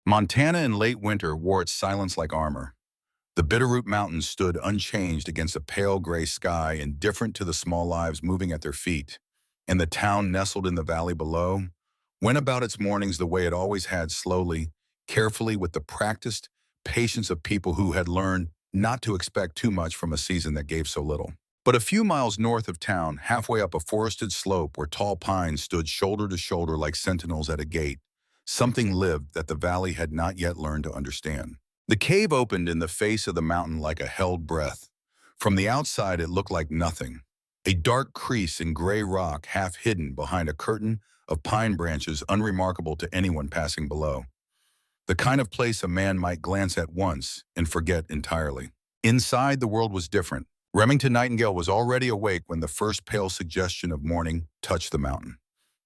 Montana in late winter wore its silence like armor. The Bitterroot Mountains stood unchanged against a pale gray sky, indifferent to the small lives moving at their feet. And the town nestled in the valley below went about its mornings the way it always had, slowly, carefully, with the practiced patience of people who had learned not to expect too much from a season that gave so little. But a few miles north of town, halfway up a forested slope where tall pines stood shoulder to shoulder like sentinels at a gate, something lived that the valley had not yet learned to understand. The cave opened in the face of the mountain like a held breath. From the outside, it looked like nothing. A dark crease in gray rock half hidden behind a curtain of pine branches unremarkable to anyone passing below. The kind of place a man might glance at once and forget entirely. Inside, the world was different. Remington Nightingale was already awake when the first pale suggestion of morning touched the mountain.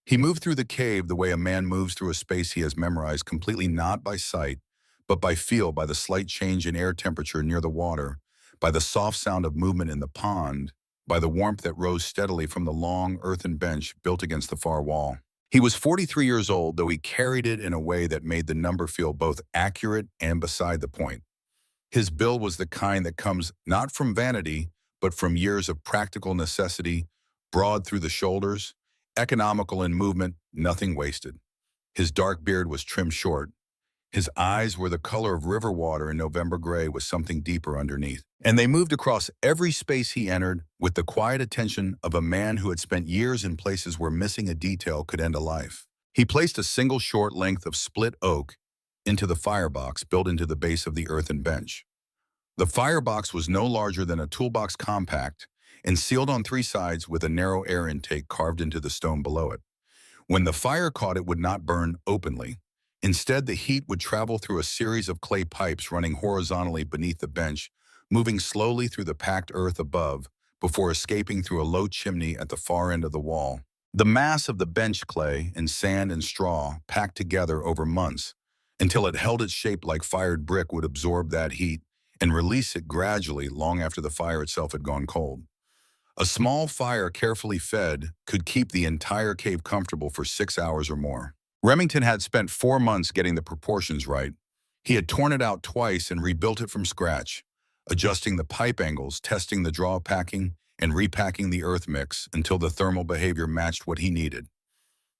He moved through the cave the way a man moves through a space he has memorized, completely not by sight, but by feel, by the slight change in air temperature near the water, by the soft sound of movement in the pond, by the warmth that rose steadily from the long earthen bench built against the far wall. He was 43 years old, though he carried it in a way that made the number feel both accurate and beside the point. His build was the kind that comes not from vanity, but from years of practical necessity, broad through the shoulders, economical in movement, nothing wasted. His dark beard was trimmed short. His eyes were the color of river water in November gray with something deeper underneath. And they moved across every space he entered with the quiet attention of a man who had spent years in places where missing a detail could end a life. He placed a single short length of split oak into the firebox built into the base of the earthen bench. The firebox was no larger than a toolbox compact and sealed on three sides with a narrow air intake carved into the stone below it. When the fire caught, it would not burn openly. Instead, the heat would travel through a series of clay pipes running horizontally beneath the bench, moving slowly through the packed earth above before escaping through a low chimney at the far end of the wall. The mass of the bench clay and sand and straw packed together over months until it held its shape like fired brick would absorb that heat and release it gradually long after the fire itself had gone cold. A small fire carefully fed could keep the entire cave comfortable for 6 hours or more. Remington had spent 4 months getting the proportions right. He had torn it out twice and rebuilt it from scratch, adjusting the pipe angles, testing the draw packing, and repacking the earth mix until the thermal behavior matched what he needed.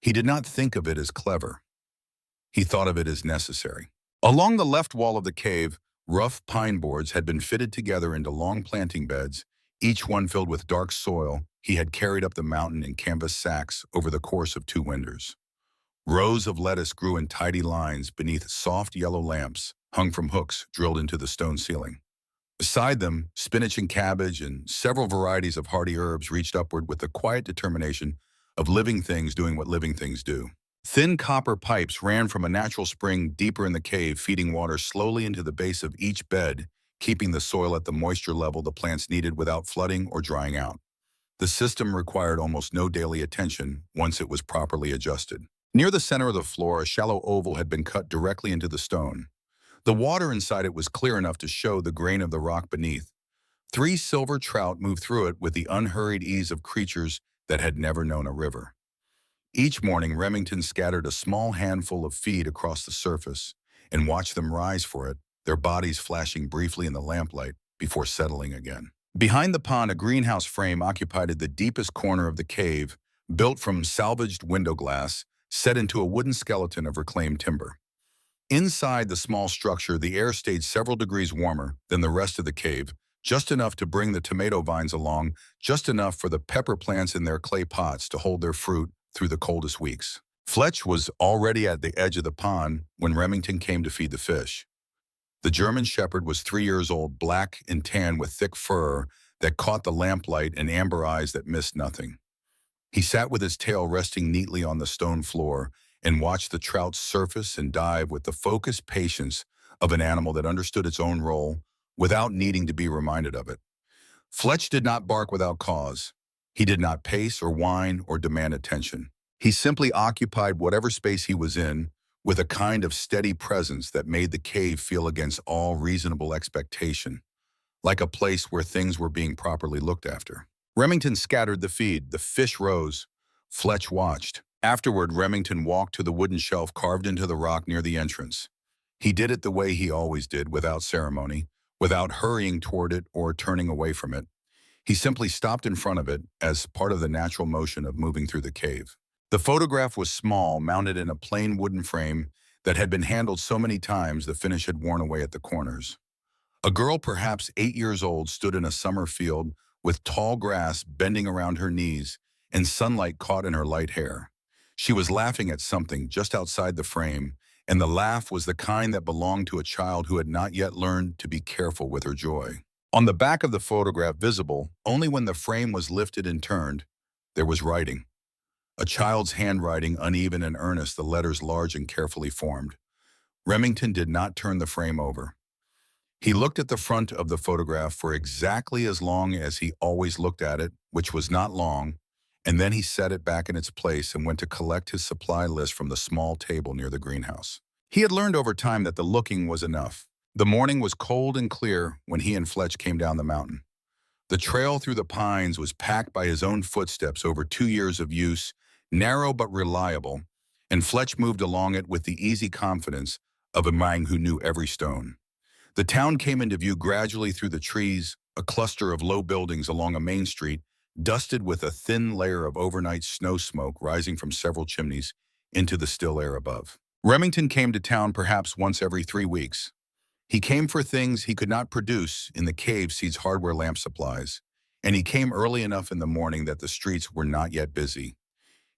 He did not think of it as clever. He thought of it as necessary. Along the left wall of the cave, rough pine boards had been fitted together into long planting beds, each one filled with dark soil he had carried up the mountain in canvas sacks over the course of 2 winters. Rows of lettuce grew in tidy lines beneath soft yellow lamps hung from hooks drilled into the stone ceiling. Beside them, spinach and cabbage and several varieties of hardy herbs reached upward with the quiet determination of living things doing what living things do. Thin copper pipes ran from a natural spring deeper in the cave, feeding water slowly into the base of each bed, keeping the soil at the moisture level the plants needed without flooding or drying out. The system required almost no daily attention once it was properly adjusted. Near the center of the floor, a shallow oval had been cut directly into the stone. The water inside it was clear enough to show the grain of the rock beneath. 3 silver trout moved through it with the unhurried ease of creatures that had never known a river. Each morning, Remington scattered a small handful of feed across the surface and watched them rise for it, their bodies flashing briefly in the lamplight before settling again. Behind the pond, a greenhouse frame occupied the deepest corner of the cave, built from salvaged window glass, set into a wooden skeleton of reclaimed timber. Inside the small structure, the air stayed several degrees warmer than the rest of the cave, just enough to bring the tomato vines along, just enough for the pepper plants in their clay pots to hold their fruit through the coldest weeks. Fletch was already at the edge of the pond when Remington came to feed the fish. The German shepherd was 3 years old, black and tan with thick fur that caught the lamplight and amber eyes that missed nothing. He sat with his tail resting neatly on the stone floor and watched the trout surface and dive with the focused patience of an animal that understood its own role without needing to be reminded of it. Fletch did not bark without cause. He did not pace or whine or demand attention. He simply occupied whatever space he was in with a kind of steady presence that made the cave feel against all reasonable expectation, like a place where things were being properly looked after. Remington scattered the feed. The fish rose. Fletch watched. Afterward, Remington walked to the wooden shelf carved into the rock near the entrance. He did it the way he always did, without ceremony, without hurrying toward it or turning away from it. He simply stopped in front of it as part of the natural motion of moving through the cave. The photograph was small, mounted in a plain wooden frame that had been handled so many times the finish had worn away at the corners. A girl, perhaps 8 years old, stood in a summer field with tall grass bending around her knees and sunlight caught in her light hair. She was laughing at something just outside the frame, and the laugh was the kind that belonged to a child who had not yet learned to be careful with her joy. On the back of the photograph, visible only when the frame was lifted and turned, there was writing. A child's handwriting, uneven and earnest, the letters large and carefully formed. Remington did not turn the frame over. He looked at the front of the photograph for exactly as long as he always looked at it, which was not long, and then he set it back in its place and went to collect his supply list from the small table near the greenhouse. He had learned over time that the looking was enough. The morning was cold and clear when he and Fletch came down the mountain. The trail through the pines was packed by his own footsteps over 2 years of use, narrow but reliable, and Fletch moved along it with the easy confidence of a man who knew every stone. The town came into view gradually through the trees, a cluster of low buildings along a main street, dusted with a thin layer of overnight snow smoke rising from several chimneys into the still air above. Remington came to town perhaps once every 3 weeks. He came for things he could not produce in the cave Seed's hardware lamp supplies, and he came early enough in the morning that the streets were not yet busy.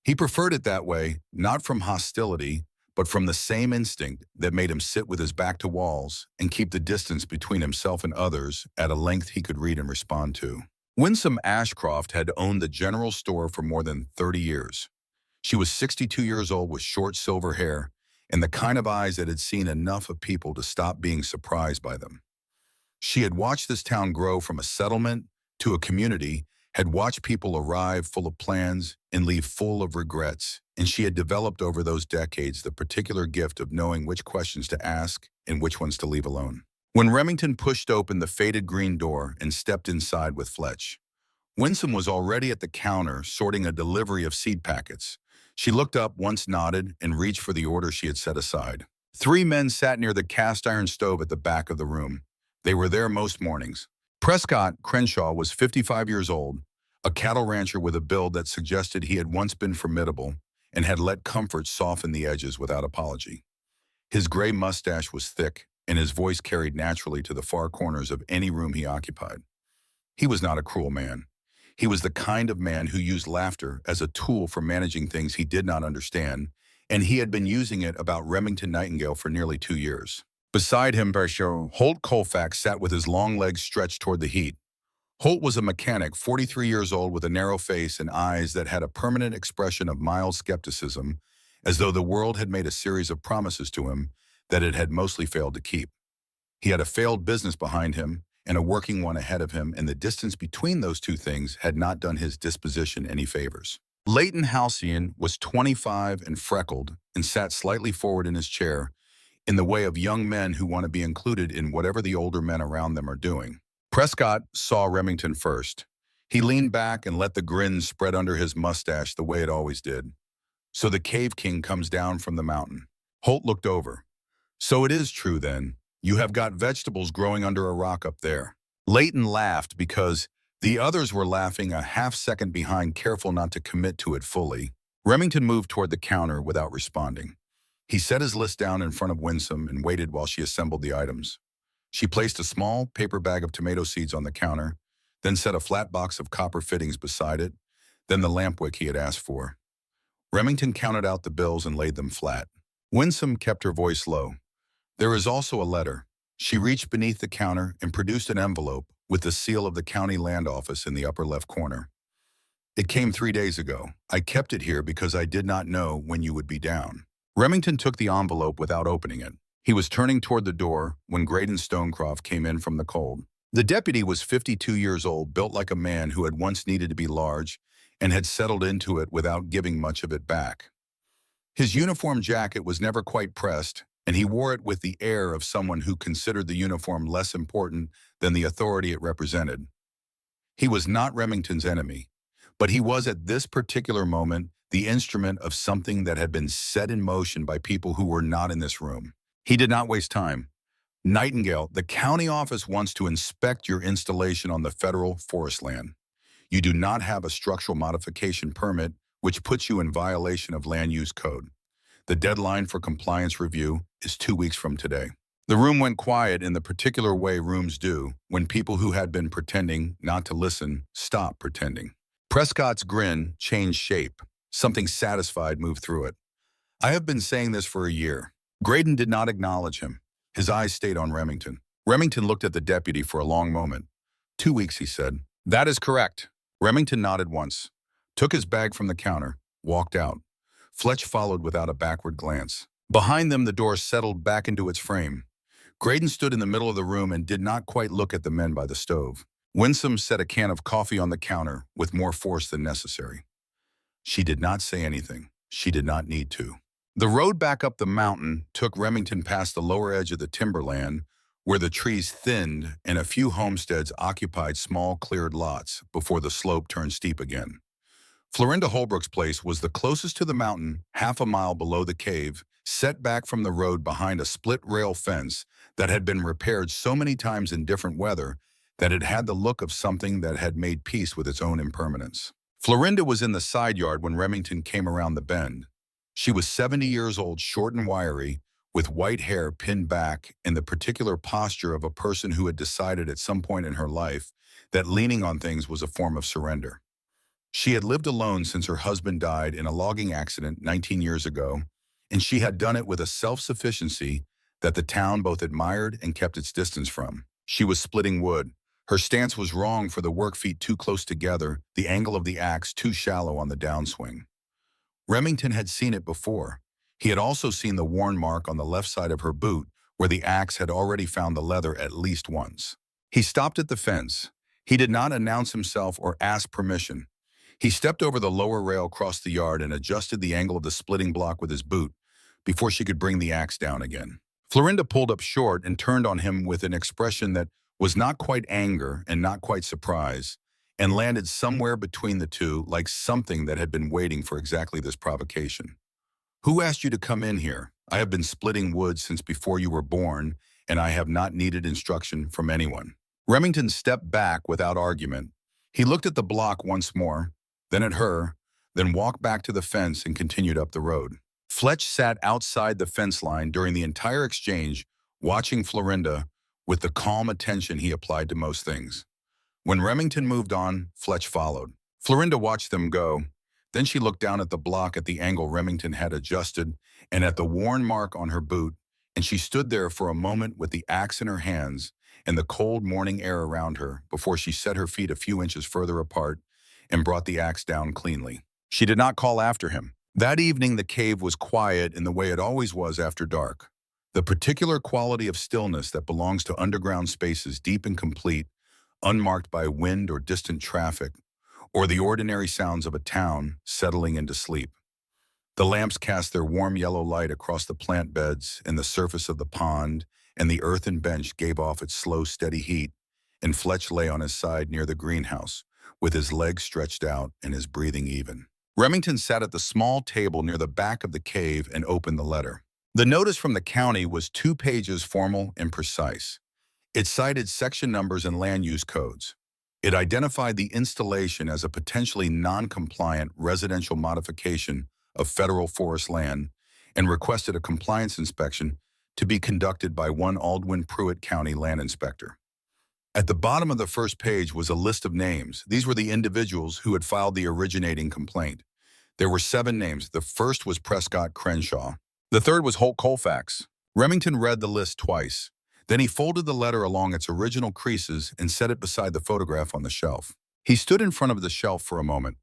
He preferred it that way, not from hostility, but from the same instinct that made him sit with his back to walls and keep the distance between himself and others at a length he could read and respond to. Winsome Ashcroft had owned the general store for more than 30 years. She was 62 years old with short silver hair and the kind of eyes that had seen enough of people to stop being surprised by them. She had watched this town grow from a settlement to a community, had watched people arrive full of plans and leave full of regrets, and she had developed over those decades the particular gift of knowing which questions to ask and which ones to leave alone. When Remington pushed open the faded green door and stepped inside with Fletch, Winsome was already at the counter sorting a delivery of seed packets. She looked up, once nodded, and reached for the order she had set aside. 3 men sat near the cast-iron stove at the back of the room. They were there most mornings. Prescott Crenshaw was 55 years old, a cattle rancher with a build that suggested he had once been formidable and had let comfort soften the edges without apology. His gray mustache was thick, and his voice carried naturally to the far corners of any room he occupied. He was not a cruel man. He was the kind of man who used laughter as a tool for managing things he did not understand, and he had been using it about Remington Nightingale for nearly 2 years. Beside him, Holt Colfax sat with his long legs stretched toward the heat. Holt was a mechanic, 43 years old, with a narrow face and eyes that had a permanent expression of mild skepticism, as though the world had made a series of promises to him that it had mostly failed to keep. He had a failed business behind him and a working one ahead of him, and the distance between those two things had not done his disposition any favors. Leighton Halcyon was 25 and freckled and sat slightly forward in his chair, in the way of young men who want to be included in whatever the older men around them are doing. Prescott saw Remington first. He leaned back and let the grin spread under his mustache the way it always did. So the cave king comes down from the mountain. Holt looked over. So it is true then. You have got vegetables growing under a rock up there. Leighton laughed because the others were laughing a half-second behind, careful not to commit to it fully. Remington moved toward the counter without responding. He set his list down in front of Winsome and waited while she assembled the items. She placed a small paper bag of tomato seeds on the counter, then set a flat box of copper fittings beside it, then the lamp wick he had asked for. Remington counted out the bills and laid them flat. Winsome kept her voice low. There is also a letter. She reached beneath the counter and produced an envelope with the seal of the county land office in the upper left corner. It came 3 days ago. I kept it here because I did not know when you would be down. Remington took the envelope without opening it. He was turning toward the door when Graydon Stonecroft came in from the cold. The deputy was 52 years old, built like a man who had once needed to be large and had settled into it without giving much of it back. His uniform jacket was never quite pressed, and he wore it with the air of someone who considered the uniform less important than the authority it represented. He was not Remington's enemy, but he was at this particular moment the instrument of something that had been set in motion by people who were not in this room. He did not waste time. Nightingale, the county office wants to inspect your installation on the federal forest land. You do not have a structural modification permit, which puts you in violation of land use code. The deadline for compliance review is 2 weeks from today. The room went quiet in the particular way rooms do when people who had been pretending not to listen stop pretending. Prescott's grin changed shape. Something satisfied moved through it. I have been saying this for a year. Graydon did not acknowledge him. His eyes stayed on Remington. Remington looked at the deputy for a long moment. 2 weeks, he said. That is correct. Remington nodded once, took his bag from the counter, walked out. Fletch followed without a backward glance. Behind them, the door settled back into its frame. Graydon stood in the middle of the room and did not quite look at the men by the stove. Winsome set a can of coffee on the counter with more force than necessary. She did not say anything. She did not need to. The road back up the mountain took Remington past the lower edge of the timberland, where the trees thinned and a few homesteads occupied small cleared lots before the slope turned steep again. Florinda Holbrook's place was the closest to the mountain, half a mile below the cave, set back from the road behind a split-rail fence that had been repaired so many times in different weather that it had the look of something that had made peace with its own impermanence. Florinda was in the side yard when Remington came around the bend. She was 70 years old, short and wiry, with white hair pinned back in the particular posture of a person who had decided at some point in her life that leaning on things was a form of surrender. She had lived alone since her husband died in a logging accident 19 years ago, and she had done it with a self-sufficiency that the town both admired and kept its distance from. She was splitting wood. Her stance was wrong for the work feet too close together, the angle of the axe too shallow on the downswing. Remington had seen it before. He had also seen the worn mark on the left side of her boot where the axe had already found the leather at least once. He stopped at the fence. He did not announce himself or ask permission. He stepped over the lower rail across the yard and adjusted the angle of the splitting block with his boot before she could bring the axe down again. Florinda pulled up short and turned on him with an expression that was not quite anger and not quite surprise, and landed somewhere between the two like something that had been waiting for exactly this provocation. Who asked you to come in here? I have been splitting wood since before you were born, and I have not needed instruction from anyone. Remington stepped back without argument. He looked at the block once more, then at her, then walked back to the fence and continued up the road. Fletch sat outside the fence line during the entire exchange, watching Florinda with the calm attention he applied to most things. When Remington moved on, Fletch followed. Florinda watched them go. Then she looked down at the block at the angle Remington had adjusted and at the worn mark on her boot, and she stood there for a moment with the axe in her hands and the cold morning air around her before she set her feet a few inches further apart and brought the axe down cleanly. She did not call after him. That evening the cave was quiet in the way it always was after dark. The particular quality of stillness that belongs to underground spaces deep and complete, unmarked by wind or distant traffic, or the ordinary sounds of a town settling into sleep. The lamps cast their warm yellow light across the plant beds and the surface of the pond, and the earthen bench gave off its slow, steady heat, and Fletch lay on his side near the greenhouse, with his legs stretched out and his breathing even. Remington sat at the small table near the back of the cave and opened the letter. The notice from the county was 2 pages formal and precise. It cited section numbers and land use codes. It identified the installation as a potentially non-compliant residential modification of federal forest land and requested a compliance inspection to be conducted by one Aldwin Pruitt County land inspector. At the bottom of the first page was a list of names. These were the individuals who had filed the originating complaint. There were 7 names. The first was Prescott Crenshaw. The third was Holt Colfax. Remington read the list twice. Then he folded the letter along its original creases and set it beside the photograph on the shelf. He stood in front of the shelf for a moment.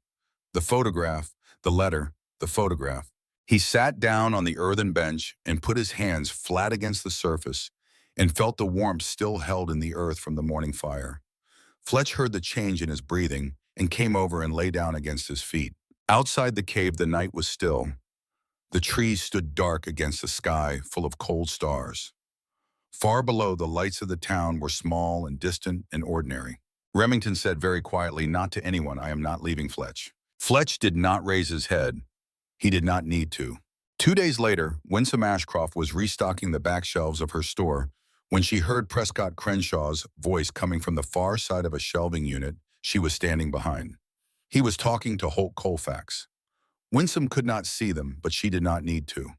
The photograph, the letter, the photograph. He sat down on the earthen bench and put his hands flat against the surface and felt the warmth still held in the earth from the morning fire. Fletch heard the change in his breathing and came over and lay down against his feet. Outside the cave, the night was still. The trees stood dark against the sky full of cold stars. Far below, the lights of the town were small and distant and ordinary. Remington said very quietly, "Not to anyone, I am not leaving Fletch." Fletch did not raise his head. He did not need to. 2 days later, Winsome Ashcroft was restocking the back shelves of her store when she heard Prescott Crenshaw's voice coming from the far side of a shelving unit she was standing behind. He was talking to Holt Colfax. Winsome could not see them, but she did not need to.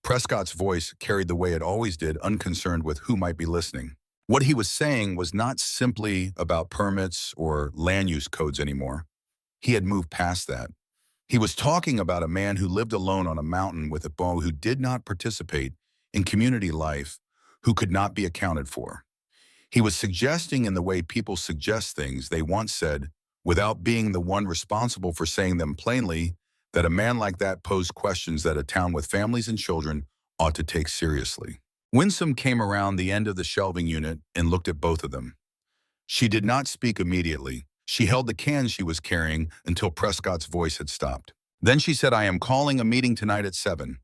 Prescott's voice carried the way it always did, unconcerned with who might be listening. What he was saying was not simply about permits or land use codes anymore. He had moved past that. He was talking about a man who lived alone on a mountain with a bow, who did not participate in community life, who could not be accounted for. He was suggesting, in the way people suggest things they once said, without being the one responsible for saying them plainly, that a man like that posed questions that a town with families and children ought to take seriously. Winsome came around the end of the shelving unit and looked at both of them. She did not speak immediately. She held the can she was carrying until Prescott's voice had stopped. Then she said, "I am calling a meeting tonight at 7.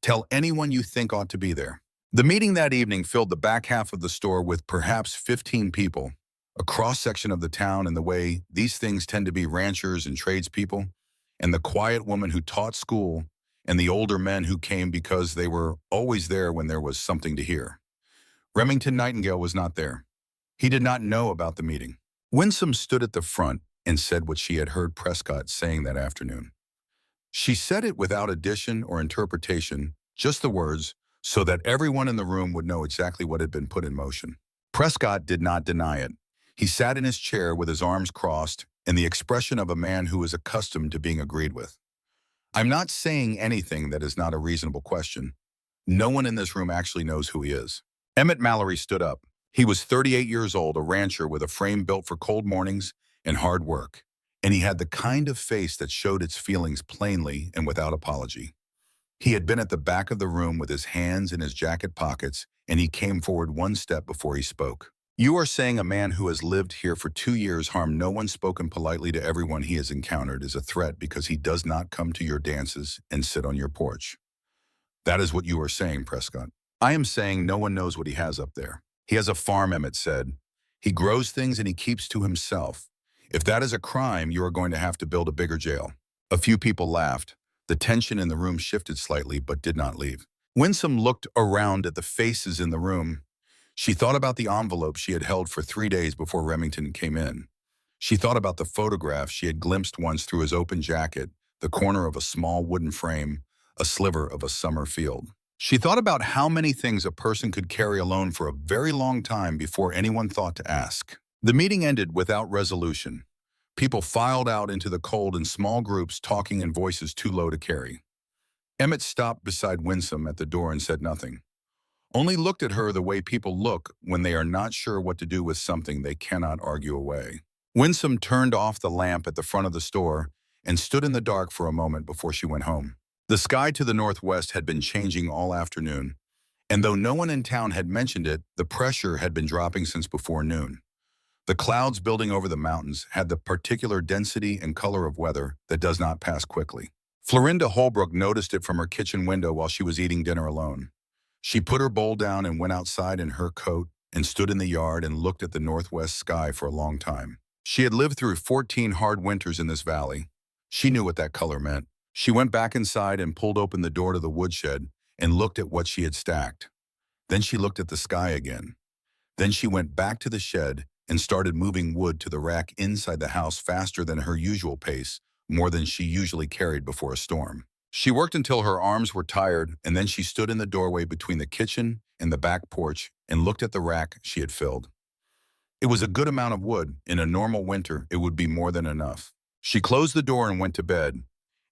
Tell anyone you think ought to be there." The meeting that evening filled the back half of the store with perhaps 15 people, a cross-section of the town in the way these things tend to be: ranchers and tradespeople, and the quiet woman who taught school, and the older men who came because they were always there when there was something to hear. Remington Nightingale was not there. He did not know about the meeting. Winsome stood at the front and said what she had heard Prescott saying that afternoon. She said it without addition or interpretation, just the words, so that everyone in the room would know exactly what had been put in motion. Prescott did not deny it. He sat in his chair with his arms crossed and the expression of a man who is accustomed to being agreed with. "I'm not saying anything that is not a reasonable question. No one in this room actually knows who he is." Emmett Mallory stood up. He was 38 years old, a rancher with a frame built for cold mornings and hard work, and he had the kind of face that showed its feelings plainly and without apology. He had been at the back of the room with his hands in his jacket pockets, and he came forward one step before he spoke. "You are saying a man who has lived here for 2 years, harmed no one, spoken politely to everyone he has encountered, is a threat because he does not come to your dances and sit on your porch. That is what you are saying, Prescott." "I am saying no one knows what he has up there. He has a farm," Emmett said. "He grows things and he keeps to himself. If that is a crime, you are going to have to build a bigger jail." A few people laughed. The tension in the room shifted slightly, but did not leave. Winsome looked around at the faces in the room. She thought about the envelope she had held for 3 days before Remington came in. She thought about the photograph she had glimpsed once through his open jacket, the corner of a small wooden frame, a sliver of a summer field. She thought about how many things a person could carry alone for a very long time before anyone thought to ask. The meeting ended without resolution. People filed out into the cold in small groups, talking in voices too low to carry. Emmett stopped beside Winsome at the door and said nothing. Only looked at her the way people look when they are not sure what to do with something they cannot argue away. Winsome turned off the lamp at the front of the store and stood in the dark for a moment before she went home. The sky to the northwest had been changing all afternoon, and though no one in town had mentioned it, the pressure had been dropping since before noon. The clouds building over the mountains had the particular density and color of weather that does not pass quickly. Florinda Holbrook noticed it from her kitchen window while she was eating dinner alone. She put her bowl down and went outside in her coat and stood in the yard and looked at the northwest sky for a long time. She had lived through 14 hard winters in this valley. She knew what that color meant. She went back inside and pulled open the door to the woodshed and looked at what she had stacked. Then she looked at the sky again. Then she went back to the shed and started moving wood to the rack inside the house faster than her usual pace, more than she usually carried before a storm. She worked until her arms were tired, and then she stood in the doorway between the kitchen and the back porch and looked at the rack she had filled. It was a good amount of wood. In a normal winter, it would be more than enough. She closed the door and went to bed,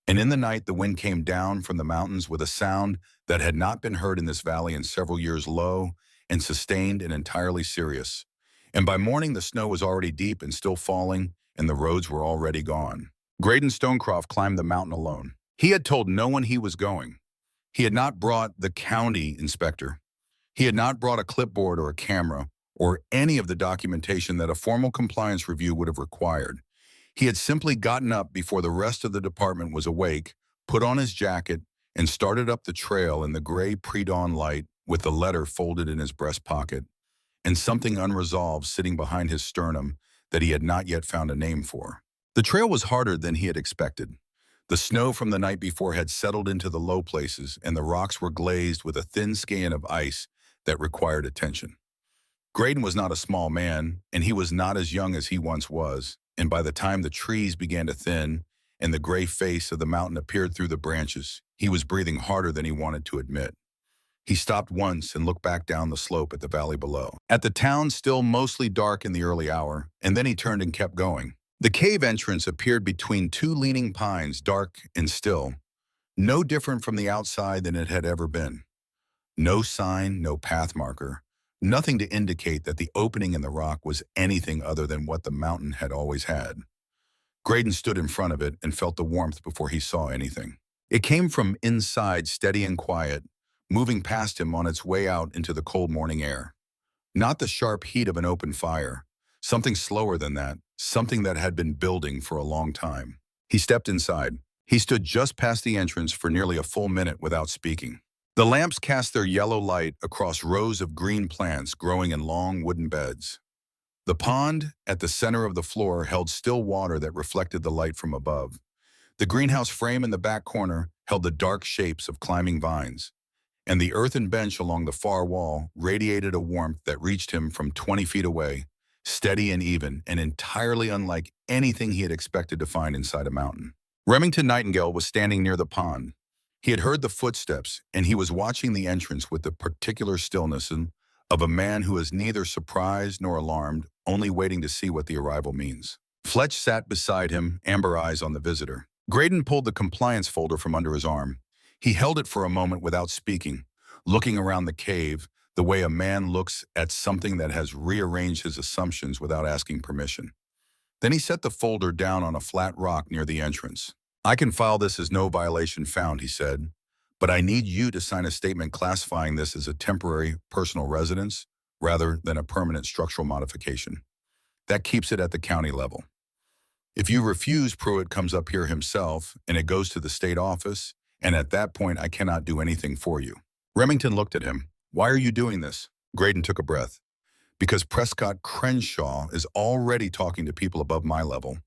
and in the night the wind came down from the mountains with a sound that had not been heard in this valley in several years, low and sustained and entirely serious. And by morning the snow was already deep and still falling, and the roads were already gone. Graydon Stonecroft climbed the mountain alone. He had told no one he was going. He had not brought the county inspector. He had not brought a clipboard or a camera or any of the documentation that a formal compliance review would have required. He had simply gotten up before the rest of the department was awake, put on his jacket, and started up the trail in the gray pre-dawn light with the letter folded in his breast pocket and something unresolved sitting behind his sternum that he had not yet found a name for. The trail was harder than he had expected. The snow from the night before had settled into the low places, and the rocks were glazed with a thin skin of ice that required attention. Graydon was not a small man, and he was not as young as he once was, and by the time the trees began to thin and the gray face of the mountain appeared through the branches, he was breathing harder than he wanted to admit. He stopped once and looked back down the slope at the valley below, at the town still mostly dark in the early hour, and then he turned and kept going. The cave entrance appeared between two leaning pines, dark and still, no different from the outside than it had ever been. No sign, no path marker, nothing to indicate that the opening in the rock was anything other than what the mountain had always had. Graydon stood in front of it and felt the warmth before he saw anything. It came from inside, steady and quiet, moving past him on its way out into the cold morning air. Not the sharp heat of an open fire, something slower than that, something that had been building for a long time. He stepped inside. He stood just past the entrance for nearly a full minute without speaking. The lamps cast their yellow light across rows of green plants growing in long wooden beds. The pond at the center of the floor held still water that reflected the light from above. The greenhouse frame in the back corner held the dark shapes of climbing vines, and the earthen bench along the far wall radiated a warmth that reached him from 20 feet away, steady and even, and entirely unlike anything he had expected to find inside a mountain. Remington Nightingale was standing near the pond. He had heard the footsteps, and he was watching the entrance with the particular stillness of a man who is neither surprised nor alarmed, only waiting to see what the arrival means. Fletch sat beside him, amber eyes on the visitor. Graydon pulled the compliance folder from under his arm. He held it for a moment without speaking, looking around the cave the way a man looks at something that has rearranged his assumptions without asking permission. Then he set the folder down on a flat rock near the entrance. "I can file this as no violation found," he said, "but I need you to sign a statement classifying this as a temporary personal residence rather than a permanent structural modification. That keeps it at the county level. If you refuse, Pruitt comes up here himself, and it goes to the state office, and at that point I cannot do anything for you." Remington looked at him. "Why are you doing this?" Graydon took a breath. "Because Prescott Crenshaw is already talking to people above my level.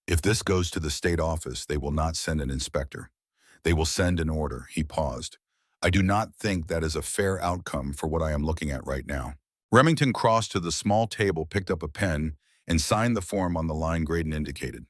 If this goes to the state office, they will not send an inspector. They will send an order." He paused. "I do not think that is a fair outcome for what I am looking at right now." Remington crossed to the small table, picked up a pen, and signed the form on the line Graydon indicated.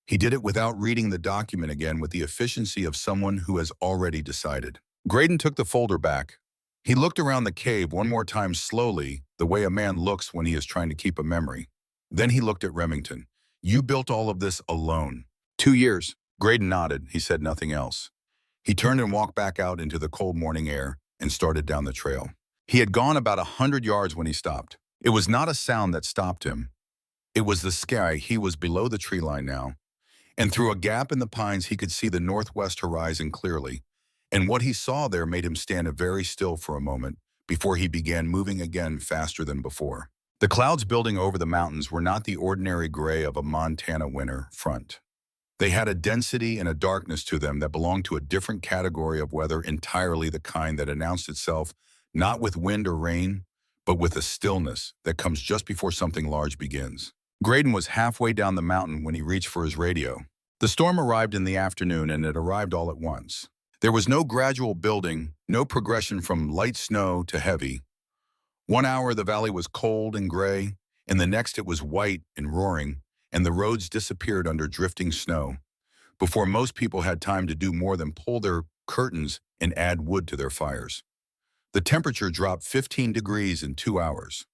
He did it without reading the document again, with the efficiency of someone who has already decided. Graydon took the folder back. He looked around the cave one more time slowly, the way a man looks when he is trying to keep a memory. Then he looked at Remington. "You built all of this alone?" 2 years. Graydon nodded. He said nothing else. He turned and walked back out into the cold morning air and started down the trail. He had gone about 100 yards when he stopped. It was not a sound that stopped him. It was the sky. He was below the tree line now, and through a gap in the pines he could see the northwest horizon clearly, and what he saw there made him stand very still for a moment before he began moving again faster than before. The clouds building over the mountains were not the ordinary gray of a Montana winter front. They had a density and a darkness to them that belonged to a different category of weather, entirely the kind that announced itself not with wind or rain, but with a stillness that comes just before something large begins. Graydon was halfway down the mountain when he reached for his radio. The storm arrived in the afternoon, and it arrived all at once. There was no gradual building, no progression from light snow to heavy. 1 hour the valley was cold and gray, and the next it was white and roaring, and the roads disappeared under drifting snow, before most people had time to do more than pull their curtains and add wood to their fires. The temperature dropped 15 degrees in 2 hours.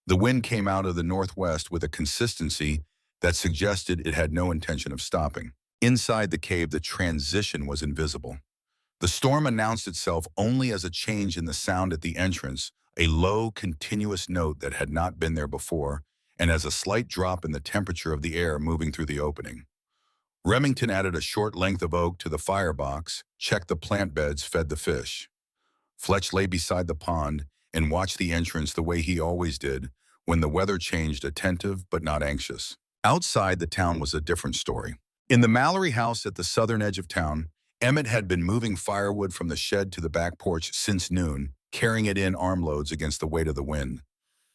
The wind came out of the northwest with a consistency that suggested it had no intention of stopping. Inside the cave, the transition was invisible. The storm announced itself only as a change in the sound at the entrance, a low, continuous note that had not been there before, and as a slight drop in the temperature of the air moving through the opening. Remington added a short length of oak to the firebox, checked the plant beds, fed the fish. Fletch lay beside the pond and watched the entrance the way he always did when the weather changed, attentive but not anxious. Outside the town was a different story. In the Mallory house at the southern edge of town, Emmett had been moving firewood from the shed to the back porch since noon, carrying it in armloads against the weight of the wind.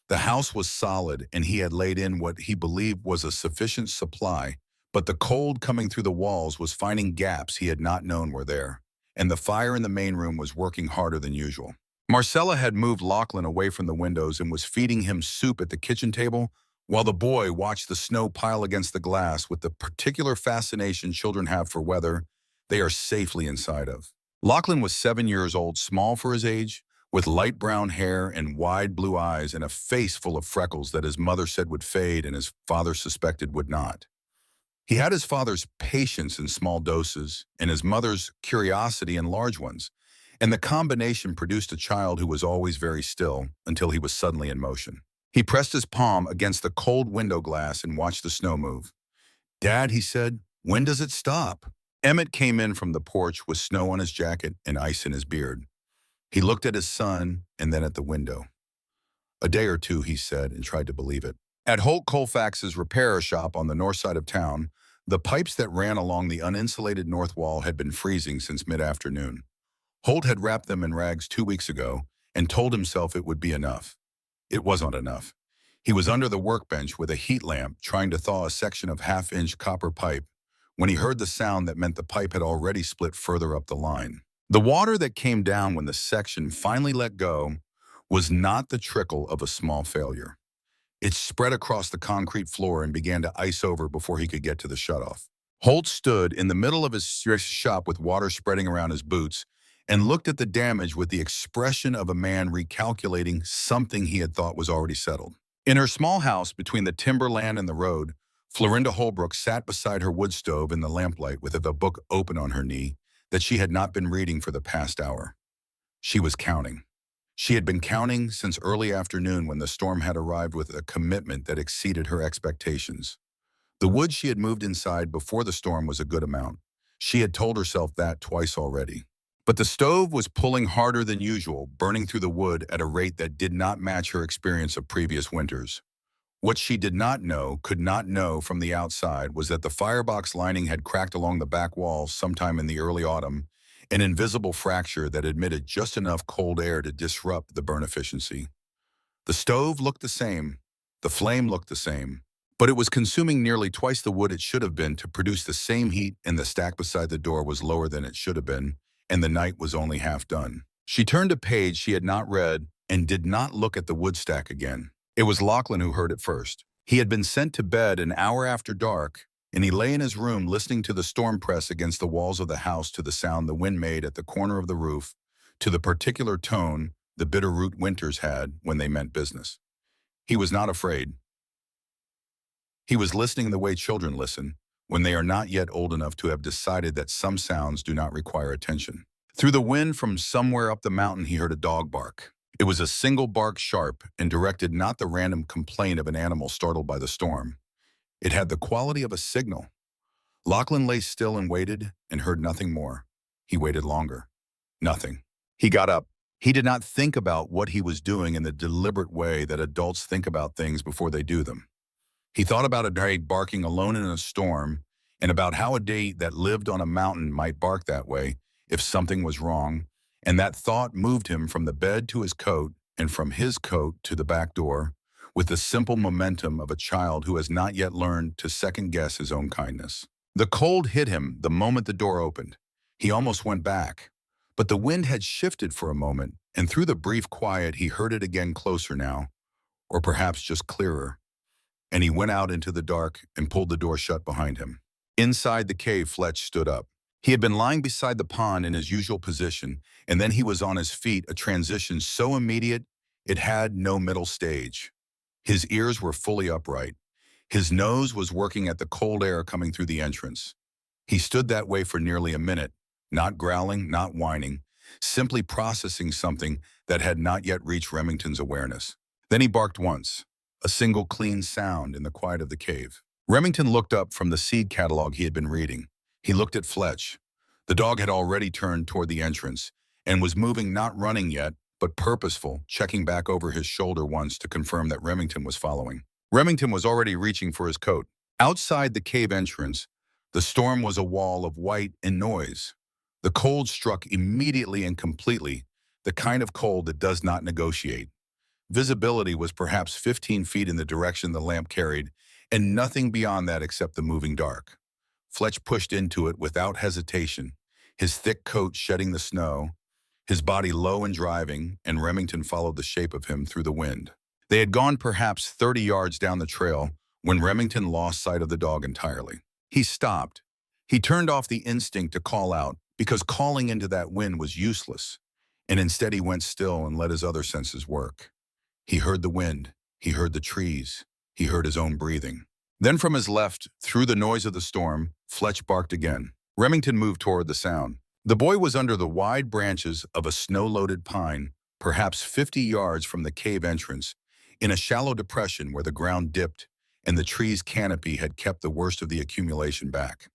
The house was solid, and he had laid in what he believed was a sufficient supply, But the cold coming through the walls was finding gaps he had not known were there, and the fire in the main room was working harder than usual. Marcella had moved Lachlan away from the windows and was feeding him soup at the kitchen table, while the boy watched the snow pile against the glass with the particular fascination children have for weather they are safely inside of. Lachlan was 7 years old, small for his age, with light brown hair and wide blue eyes and a face full of freckles that his mother said would fade and his father suspected would not. He had his father's patience in small doses and his mother's curiosity in large ones, and the combination produced a child who was always very still until he was suddenly in motion. He pressed his palm against the cold window glass and watched the snow move. "Dad," he said, "when does it stop?" Emmett came in from the porch with snow on his jacket and ice in his beard. He looked at his son and then at the window. "A day or two," he said, and tried to believe it. At Holt Colfax's repair shop on the north side of town, the pipes that ran along the uninsulated north wall had been freezing since mid-afternoon. Holt had wrapped them in rags 2 weeks ago and told himself it would be enough. It wasn't enough. He was under the workbench with a heat lamp trying to thaw a section of half-inch copper pipe when he heard the sound that meant the pipe had already split further up the line. The water that came down when the section finally let go was not the trickle of a small failure. It spread across the concrete floor and began to ice over before he could get to the shutoff. Holt stood in the middle of his shop with water spreading around his boots and looked at the damage with the expression of a man recalculating something he had thought was already settled. In her small house between the timberland and the road, Florinda Holbrook sat beside her wood stove in the lamplight with a book open on her knee that she had not been reading for the past hour. She was counting. She had been counting since early afternoon when the storm had arrived with a commitment that exceeded her expectations. The wood she had moved inside before the storm was a good amount. She had told herself that twice already. But the stove was pulling harder than usual, burning through the wood at a rate that did not match her experience of previous winters. What she could not know from the outside was that the firebox lining had cracked along the back wall sometime in the early autumn, an invisible fracture that admitted just enough cold air to disrupt the burn efficiency. The stove looked the same, the flame looked the same, but it was consuming nearly twice the wood it should have been to produce the same heat, and the stack beside the door was lower than it should have been, and the night was only half done. She turned a page she had not read and did not look at the wood stack again. It was Lachlan who heard it first. He had been sent to bed an hour after dark, and he lay in his room listening to the storm press against the walls of the house, to the sound the wind made at the corner of the roof, to the particular tone the Bitterroot winters had when they meant business. He was not afraid. He was listening the way children listen, when they are not yet old enough to have decided that some sounds do not require attention. Through the wind from somewhere up the mountain he heard a dog bark. It was a single bark, sharp and directed, not the random complaint of an animal startled by the storm. It had the quality of a signal. Lachlan lay still and waited and heard nothing more. He waited longer. Nothing. He got up. He did not think about what he was doing in the deliberate way that adults think about things before they do them. He thought about a dog barking alone in a storm, and about how a dog that lived on a mountain might bark that way if something was wrong, and that thought moved him from the bed to his coat and from his coat to the back door with the simple momentum of a child who has not yet learned to second-guess his own kindness. The cold hit him the moment the door opened. He almost went back, but the wind had shifted for a moment, and through the brief quiet he heard it again, closer now, or perhaps just clearer, and he went out into the dark and pulled the door shut behind him. Inside the cave, Fletch stood up. He had been lying beside the pond in his usual position, and then he was on his feet, a transition so immediate it had no middle stage. His ears were fully upright. His nose was working at the cold air coming through the entrance. He stood that way for nearly a minute, not growling, not whining, simply processing something that had not yet reached Remington's awareness. Then he barked once, a single clean sound in the quiet of the cave. Remington looked up from the seed catalog he had been reading. He looked at Fletch. The dog had already turned toward the entrance and was moving, not running yet, but purposeful, checking back over his shoulder once to confirm that Remington was following. Remington was already reaching for his coat. Outside the cave entrance, the storm was a wall of white and noise. The cold struck immediately and completely, the kind of cold that does not negotiate. Visibility was perhaps 15 feet in the direction the lamp carried, and nothing beyond that except the moving dark. Fletch pushed into it without hesitation, his thick coat shedding the snow, his body low and driving, and Remington followed the shape of him through the wind. They had gone perhaps 30 yards down the trail when Remington lost sight of the dog entirely. He stopped. He turned off the instinct to call out because calling into that wind was useless, and instead he went still and let his other senses work. He heard the wind. He heard the trees. He heard his own breathing. Then from his left, through the noise of the storm, Fletch barked again. Remington moved toward the sound. The boy was under the wide branches of a snow-loaded pine, perhaps 50 yards from the cave entrance, in a shallow depression where the ground dipped and the tree's canopy had kept the worst of the accumulation back.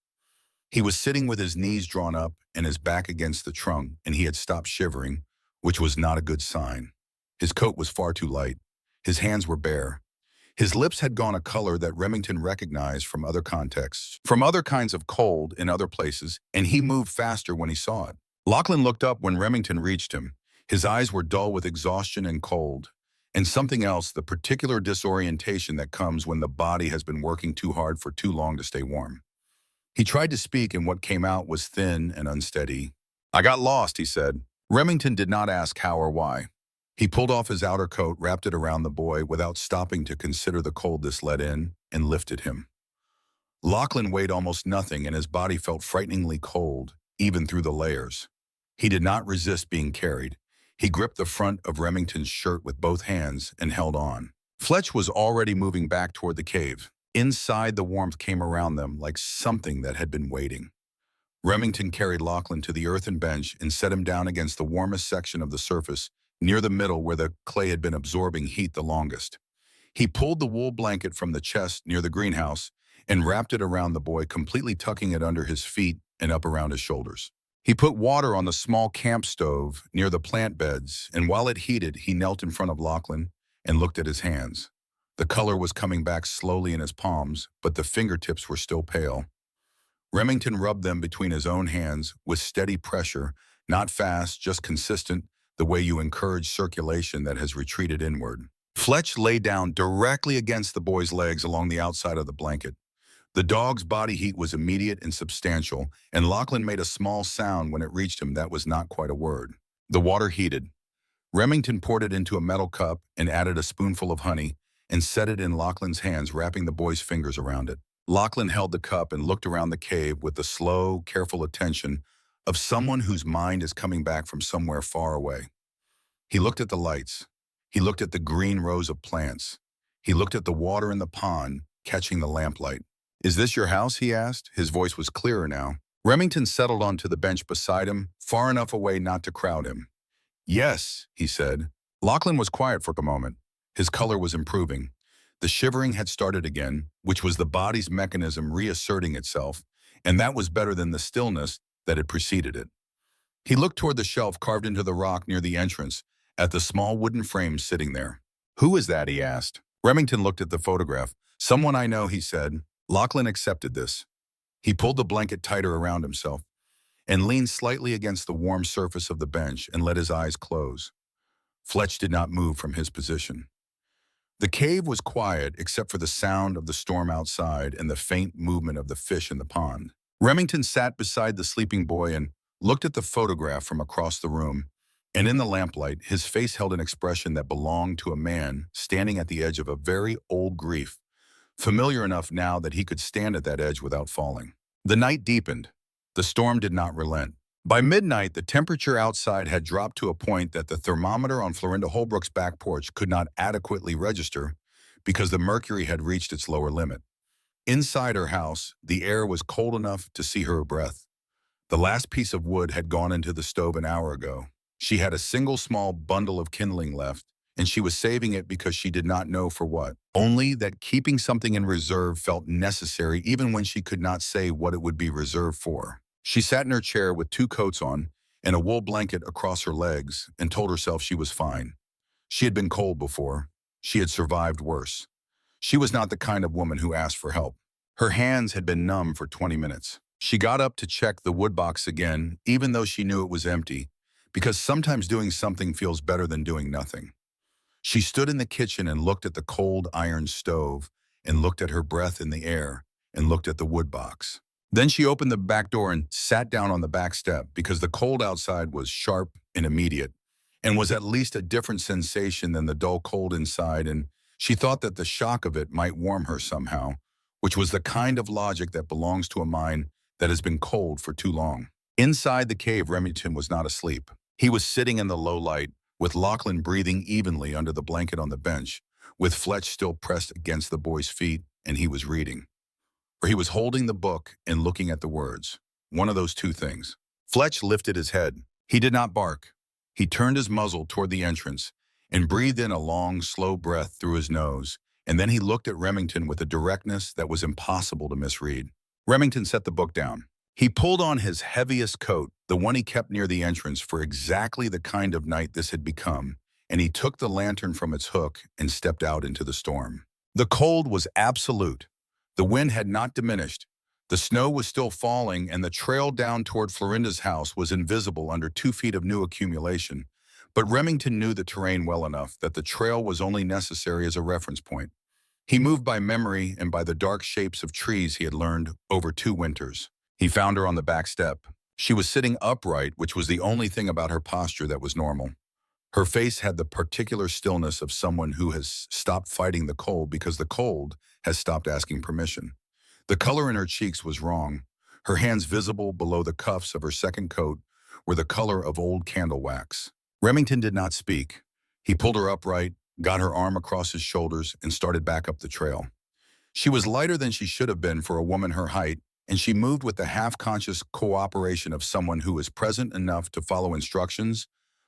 He was sitting with his knees drawn up and his back against the trunk, and he had stopped shivering, which was not a good sign. His coat was far too light. His hands were bare. His lips had gone a color that Remington recognized from other contexts, from other kinds of cold in other places, and he moved faster when he saw it. Lachlan looked up when Remington reached him. His eyes were dull with exhaustion and cold, and something else, the particular disorientation that comes when the body has been working too hard for too long to stay warm. He tried to speak, and what came out was thin and unsteady. "I got lost," he said. Remington did not ask how or why. He pulled off his outer coat, wrapped it around the boy without stopping to consider the cold this let in, and lifted him. Lachlan weighed almost nothing, and his body felt frighteningly cold, even through the layers. He did not resist being carried. He gripped the front of Remington's shirt with both hands and held on. Fletch was already moving back toward the cave. Inside, the warmth came around them like something that had been waiting. Remington carried Lachlan to the earthen bench and set him down against the warmest section of the surface, near the middle where the clay had been absorbing heat the longest. He pulled the wool blanket from the chest near the greenhouse and wrapped it around the boy, completely tucking it under his feet and up around his shoulders. He put water on the small camp stove near the plant beds, and while it heated, he knelt in front of Lachlan and looked at his hands. The color was coming back slowly in his palms, but the fingertips were still pale. Remington rubbed them between his own hands with steady pressure, not fast, just consistent, the way you encourage circulation that has retreated inward. Fletch lay down directly against the boy's legs along the outside of the blanket. The dog's body heat was immediate and substantial, and Lachlan made a small sound when it reached him that was not quite a word. The water heated. Remington poured it into a metal cup and added a spoonful of honey and set it in Lachlan's hands, wrapping the boy's fingers around it. Lachlan held the cup and looked around the cave with the slow, careful attention of someone whose mind is coming back from somewhere far away. He looked at the lights. He looked at the green rows of plants. He looked at the water in the pond, catching the lamplight. "Is this your house?" he asked. His voice was clearer now. Remington settled onto the bench beside him, far enough away not to crowd him. "Yes," he said. Lachlan was quiet for a moment. His color was improving. The shivering had started again, which was the body's mechanism reasserting itself, and that was better than the stillness that had preceded it. He looked toward the shelf carved into the rock near the entrance, at the small wooden frame sitting there. "Who is that?" he asked. Remington looked at the photograph. "Someone I know," he said. Lachlan accepted this. He pulled the blanket tighter around himself and leaned slightly against the warm surface of the bench and let his eyes close. Fletch did not move from his position. The cave was quiet except for the sound of the storm outside and the faint movement of the fish in the pond. Remington sat beside the sleeping boy and looked at the photograph from across the room, and in the lamplight, his face held an expression that belonged to a man standing at the edge of a very old grief, familiar enough now that he could stand at that edge without falling. The night deepened. The storm did not relent. By midnight, the temperature outside had dropped to a point that the thermometer on Florinda Holbrook's back porch could not adequately register because the mercury had reached its lower limit. Inside her house, the air was cold enough to see her breath. The last piece of wood had gone into the stove an hour ago. She had a single small bundle of kindling left, and she was saving it because she did not know for what. Only that keeping something in reserve felt necessary even when she could not say what it would be reserved for. She sat in her chair with 2 coats on and a wool blanket across her legs and told herself she was fine. She had been cold before. She had survived worse. She was not the kind of woman who asked for help. Her hands had been numb for 20 minutes. She got up to check the wood box again, even though she knew it was empty, because sometimes doing something feels better than doing nothing. She stood in the kitchen and looked at the cold iron stove and looked at her breath in the air and looked at the wood box. Then she opened the back door and sat down on the back step because the cold outside was sharp and immediate and was at least a different sensation than the dull cold inside, and she thought that the shock of it might warm her somehow, which was the kind of logic that belongs to a mind that has been cold for too long. Inside the cave, Remington was not asleep. He was sitting in the low light, with Lachlan breathing evenly under the blanket on the bench, with Fletch still pressed against the boy's feet, and he was reading. Or he was holding the book and looking at the words. One of those two things. Fletch lifted his head. He did not bark. He turned his muzzle toward the entrance and breathed in a long, slow breath through his nose, and then he looked at Remington with a directness that was impossible to misread. Remington set the book down. He pulled on his heaviest coat, the one he kept near the entrance for exactly the kind of night this had become, and he took the lantern from its hook and stepped out into the storm. The cold was absolute. The wind had not diminished. The snow was still falling, and the trail down toward Florinda's house was invisible under 2 feet of new accumulation. But Remington knew the terrain well enough that the trail was only necessary as a reference point. He moved by memory and by the dark shapes of trees he had learned over 2 winters. He found her on the back step. She was sitting upright, which was the only thing about her posture that was normal. Her face had the particular stillness of someone who has stopped fighting the cold because the cold has stopped asking permission. The color in her cheeks was wrong. Her hands, visible below the cuffs of her second coat, were the color of old candle wax. Remington did not speak. He pulled her upright, got her arm across his shoulders, and started back up the trail. She was lighter than she should have been for a woman her height, and she moved with the half-conscious cooperation of someone who is present enough to follow instructions,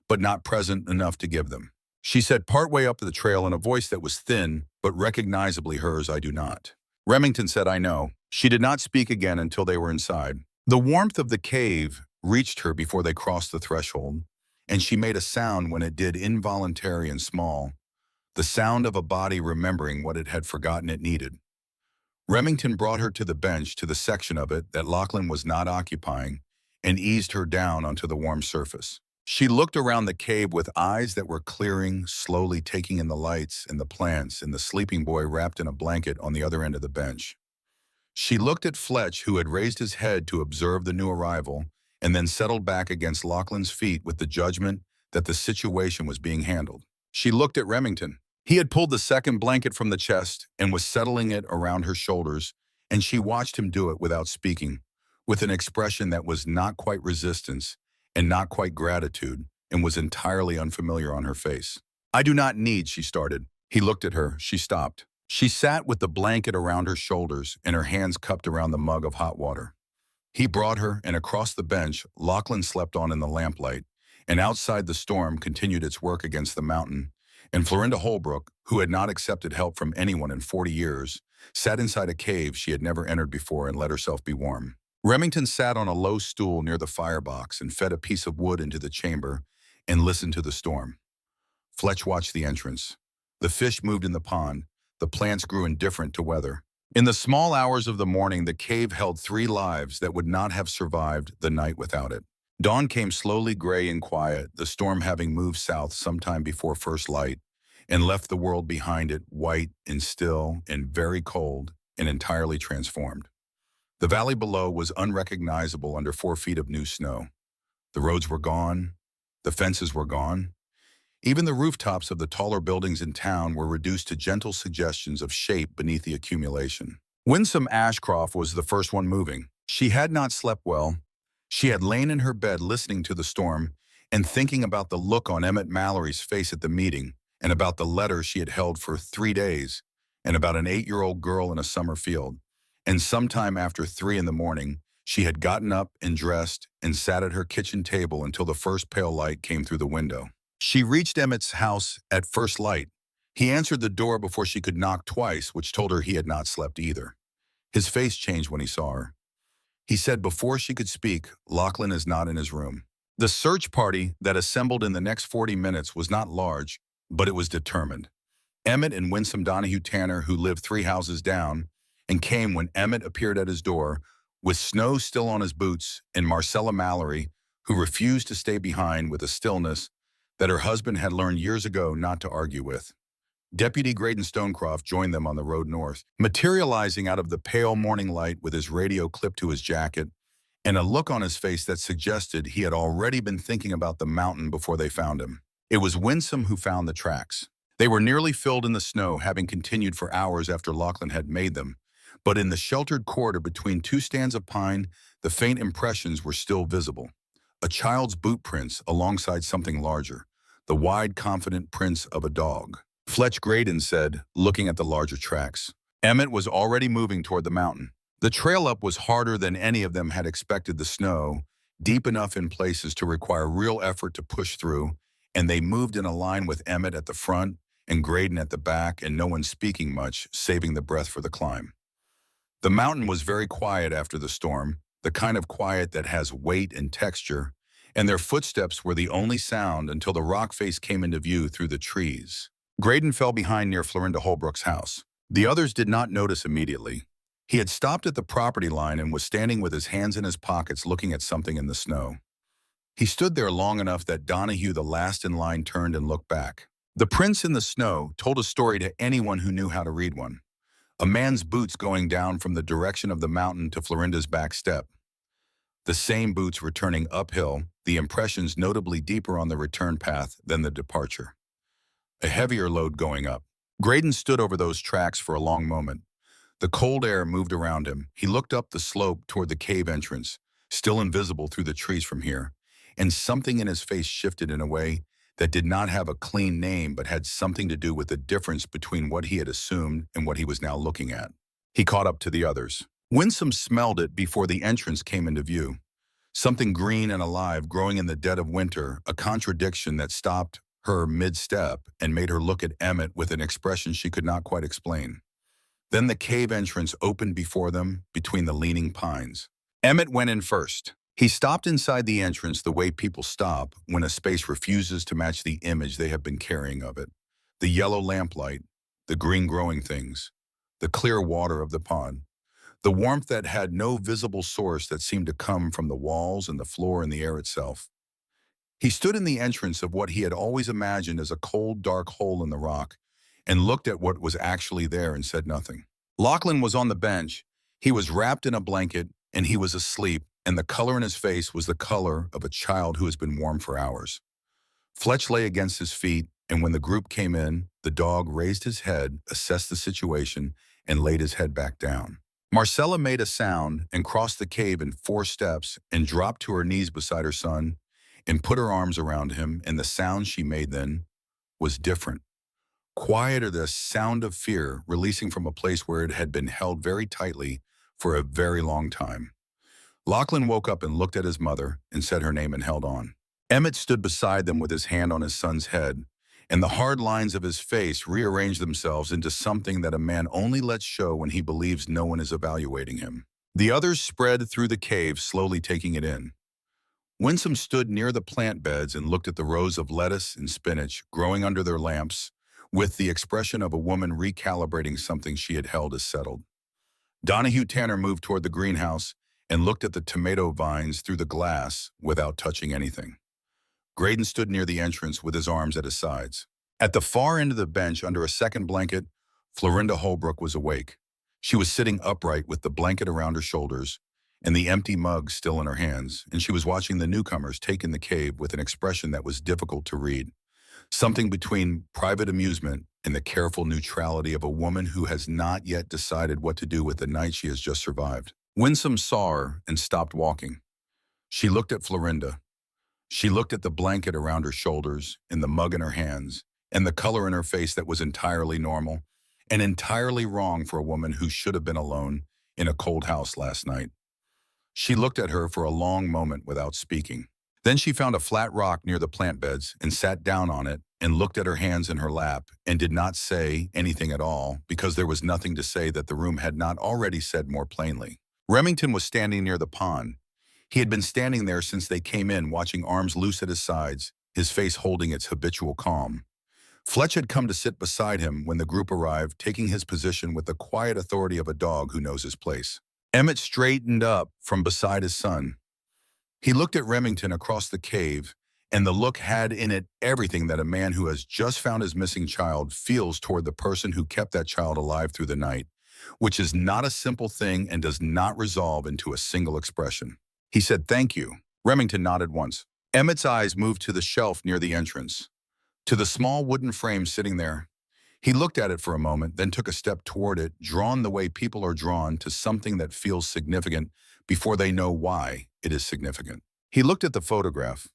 but not present enough to give them. She said partway up the trail in a voice that was thin, but recognizably hers, "I do not." Remington said, "I know." She did not speak again until they were inside. The warmth of the cave reached her before they crossed the threshold, and she made a sound when it did, involuntary and small, the sound of a body remembering what it had forgotten it needed. Remington brought her to the bench, to the section of it that Lachlan was not occupying, and eased her down onto the warm surface. She looked around the cave with eyes that were clearing, slowly taking in the lights and the plants and the sleeping boy wrapped in a blanket on the other end of the bench. She looked at Fletch, who had raised his head to observe the new arrival, and then settled back against Lachlan's feet with the judgment that the situation was being handled. She looked at Remington. He had pulled the second blanket from the chest and was settling it around her shoulders, and she watched him do it without speaking, with an expression that was not quite resistance and not quite gratitude, and was entirely unfamiliar on her face. "I do not need," she started. He looked at her. She stopped. She sat with the blanket around her shoulders and her hands cupped around the mug of hot water. He brought her, and across the bench, Lachlan slept on in the lamplight, and outside the storm continued its work against the mountain, and Florinda Holbrook, who had not accepted help from anyone in 40 years, sat inside a cave she had never entered before and let herself be warm. Remington sat on a low stool near the firebox and fed a piece of wood into the chamber and listened to the storm. Fletch watched the entrance. The fish moved in the pond. The plants grew indifferent to weather. In the small hours of the morning, the cave held 3 lives that would not have survived the night without it. Dawn came slowly gray and quiet, the storm having moved south sometime before first light, and left the world behind it white and still and very cold and entirely transformed. The valley below was unrecognizable under 4 feet of new snow. The roads were gone. The fences were gone. Even the rooftops of the taller buildings in town were reduced to gentle suggestions of shape beneath the accumulation. Winsome Ashcroft was the first one moving. She had not slept well. She had lain in her bed listening to the storm and thinking about the look on Emmett Mallory's face at the meeting, and about the letter she had held for 3 days, and about an 8-year-old girl in a summer field. And sometime after 3 in the morning, she had gotten up and dressed and sat at her kitchen table until the first pale light came through the window. She reached Emmett's house at first light. He answered the door before she could knock twice, which told her he had not slept either. His face changed when he saw her. He said before she could speak, "Lachlan is not in his room." The search party that assembled in the next 40 minutes was not large, but it was determined. Emmett and Winsome Donahue Tanner, who lived 3 houses down, and came when Emmett appeared at his door, with snow still on his boots, and Marcella Mallory, who refused to stay behind with a stillness that her husband had learned years ago not to argue with. Deputy Graydon Stonecroft joined them on the road north, materializing out of the pale morning light with his radio clipped to his jacket and a look on his face that suggested he had already been thinking about the mountain before they found him. It was Winsome who found the tracks. They were nearly filled in the snow, having continued for hours after Lachlan had made them, but in the sheltered corridor between two stands of pine, the faint impressions were still visible. A child's boot prints alongside something larger, the wide, confident prints of a dog. Fletch Graydon said, looking at the larger tracks. Emmett was already moving toward the mountain. The trail up was harder than any of them had expected. The snow, deep enough in places to require real effort to push through, and they moved in a line with Emmett at the front and Graydon at the back, and no one speaking much, saving the breath for the climb. The mountain was very quiet after the storm, the kind of quiet that has weight and texture, and their footsteps were the only sound until the rock face came into view through the trees. Graydon fell behind near Florinda Holbrook's house. The others did not notice immediately. He had stopped at the property line and was standing with his hands in his pockets looking at something in the snow. He stood there long enough that Donahue, the last in line, turned and looked back. The prints in the snow told a story to anyone who knew how to read one. A man's boots going down from the direction of the mountain to Florinda's back step. The same boots returning uphill, the impressions notably deeper on the return path than the departure. A heavier load going up. Graydon stood over those tracks for a long moment. The cold air moved around him. He looked up the slope toward the cave entrance, still invisible through the trees from here, and something in his face shifted in a way that did not have a clean name but had something to do with the difference between what he had assumed and what he was now looking at. He caught up to the others. Winsome smelled it before the entrance came into view. Something green and alive growing in the dead of winter, a contradiction that stopped her mid-step and made her look at Emmett with an expression she could not quite explain. Then the cave entrance opened before them between the leaning pines. Emmett went in first. He stopped inside the entrance the way people stop when a space refuses to match the image they have been carrying of it. The yellow lamplight, the green growing things, the clear water of the pond, the warmth that had no visible source that seemed to come from the walls and the floor and the air itself. He stood in the entrance of what he had always imagined as a cold, dark hole in the rock and looked at what was actually there and said nothing. Lachlan was on the bench. He was wrapped in a blanket and he was asleep, and the color in his face was the color of a child who has been warm for hours. Fletch lay against his feet, and when the group came in, the dog raised his head, assessed the situation, and laid his head back down. Marcella made a sound and crossed the cave in 4 steps and dropped to her knees beside her son and put her arms around him, and the sound she made then was different. Quieter, the sound of fear releasing from a place where it had been held very tightly for a very long time. Lachlan woke up and looked at his mother and said her name and held on. Emmett stood beside them with his hand on his son's head, and the hard lines of his face rearranged themselves into something that a man only lets show when he believes no one is evaluating him. The others spread through the cave, slowly taking it in. Winsome stood near the plant beds and looked at the rows of lettuce and spinach growing under their lamps with the expression of a woman recalibrating something she had held as settled. Donahue Tanner moved toward the greenhouse and looked at the tomato vines through the glass without touching anything. Graydon stood near the entrance with his arms at his sides. At the far end of the bench under a second blanket, Florinda Holbrook was awake. She was sitting upright with the blanket around her shoulders and the empty mug still in her hands, and she was watching the newcomers take in the cave with an expression that was difficult to read. Something between private amusement and the careful neutrality of a woman who has not yet decided what to do with the night she has just survived. Winsome saw her and stopped walking. She looked at Florinda. She looked at the blanket around her shoulders and the mug in her hands and the color in her face that was entirely normal and entirely wrong for a woman who should have been alone in a cold house last night. She looked at her for a long moment without speaking. Then she found a flat rock near the plant beds and sat down on it and looked at her hands in her lap and did not say anything at all because there was nothing to say that the room had not already said more plainly. Remington was standing near the pond. He had been standing there since they came in, watching, arms loose at his sides, his face holding its habitual calm. Fletch had come to sit beside him when the group arrived, taking his position with the quiet authority of a dog who knows his place. Emmett straightened up from beside his son. He looked at Remington across the cave, and the look had in it everything that a man who has just found his missing child feels toward the person who kept that child alive through the night, which is not a simple thing and does not resolve into a single expression. He said, "Thank you." Remington nodded once. Emmett's eyes moved to the shelf near the entrance, to the small wooden frame sitting there. He looked at it for a moment, then took a step toward it, drawn the way people are drawn to something that feels significant before they know why it is significant. He looked at the photograph,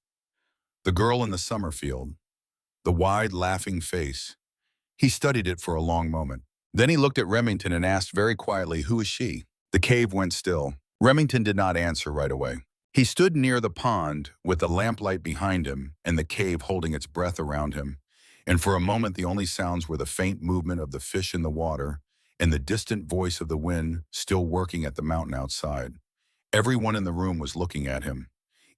the girl in the summer field, the wide, laughing face. He studied it for a long moment. Then he looked at Remington and asked very quietly, "Who is she?" The cave went still. Remington did not answer right away. He stood near the pond with the lamplight behind him and the cave holding its breath around him. And for a moment, the only sounds were the faint movement of the fish in the water and the distant voice of the wind still working at the mountain outside. Everyone in the room was looking at him.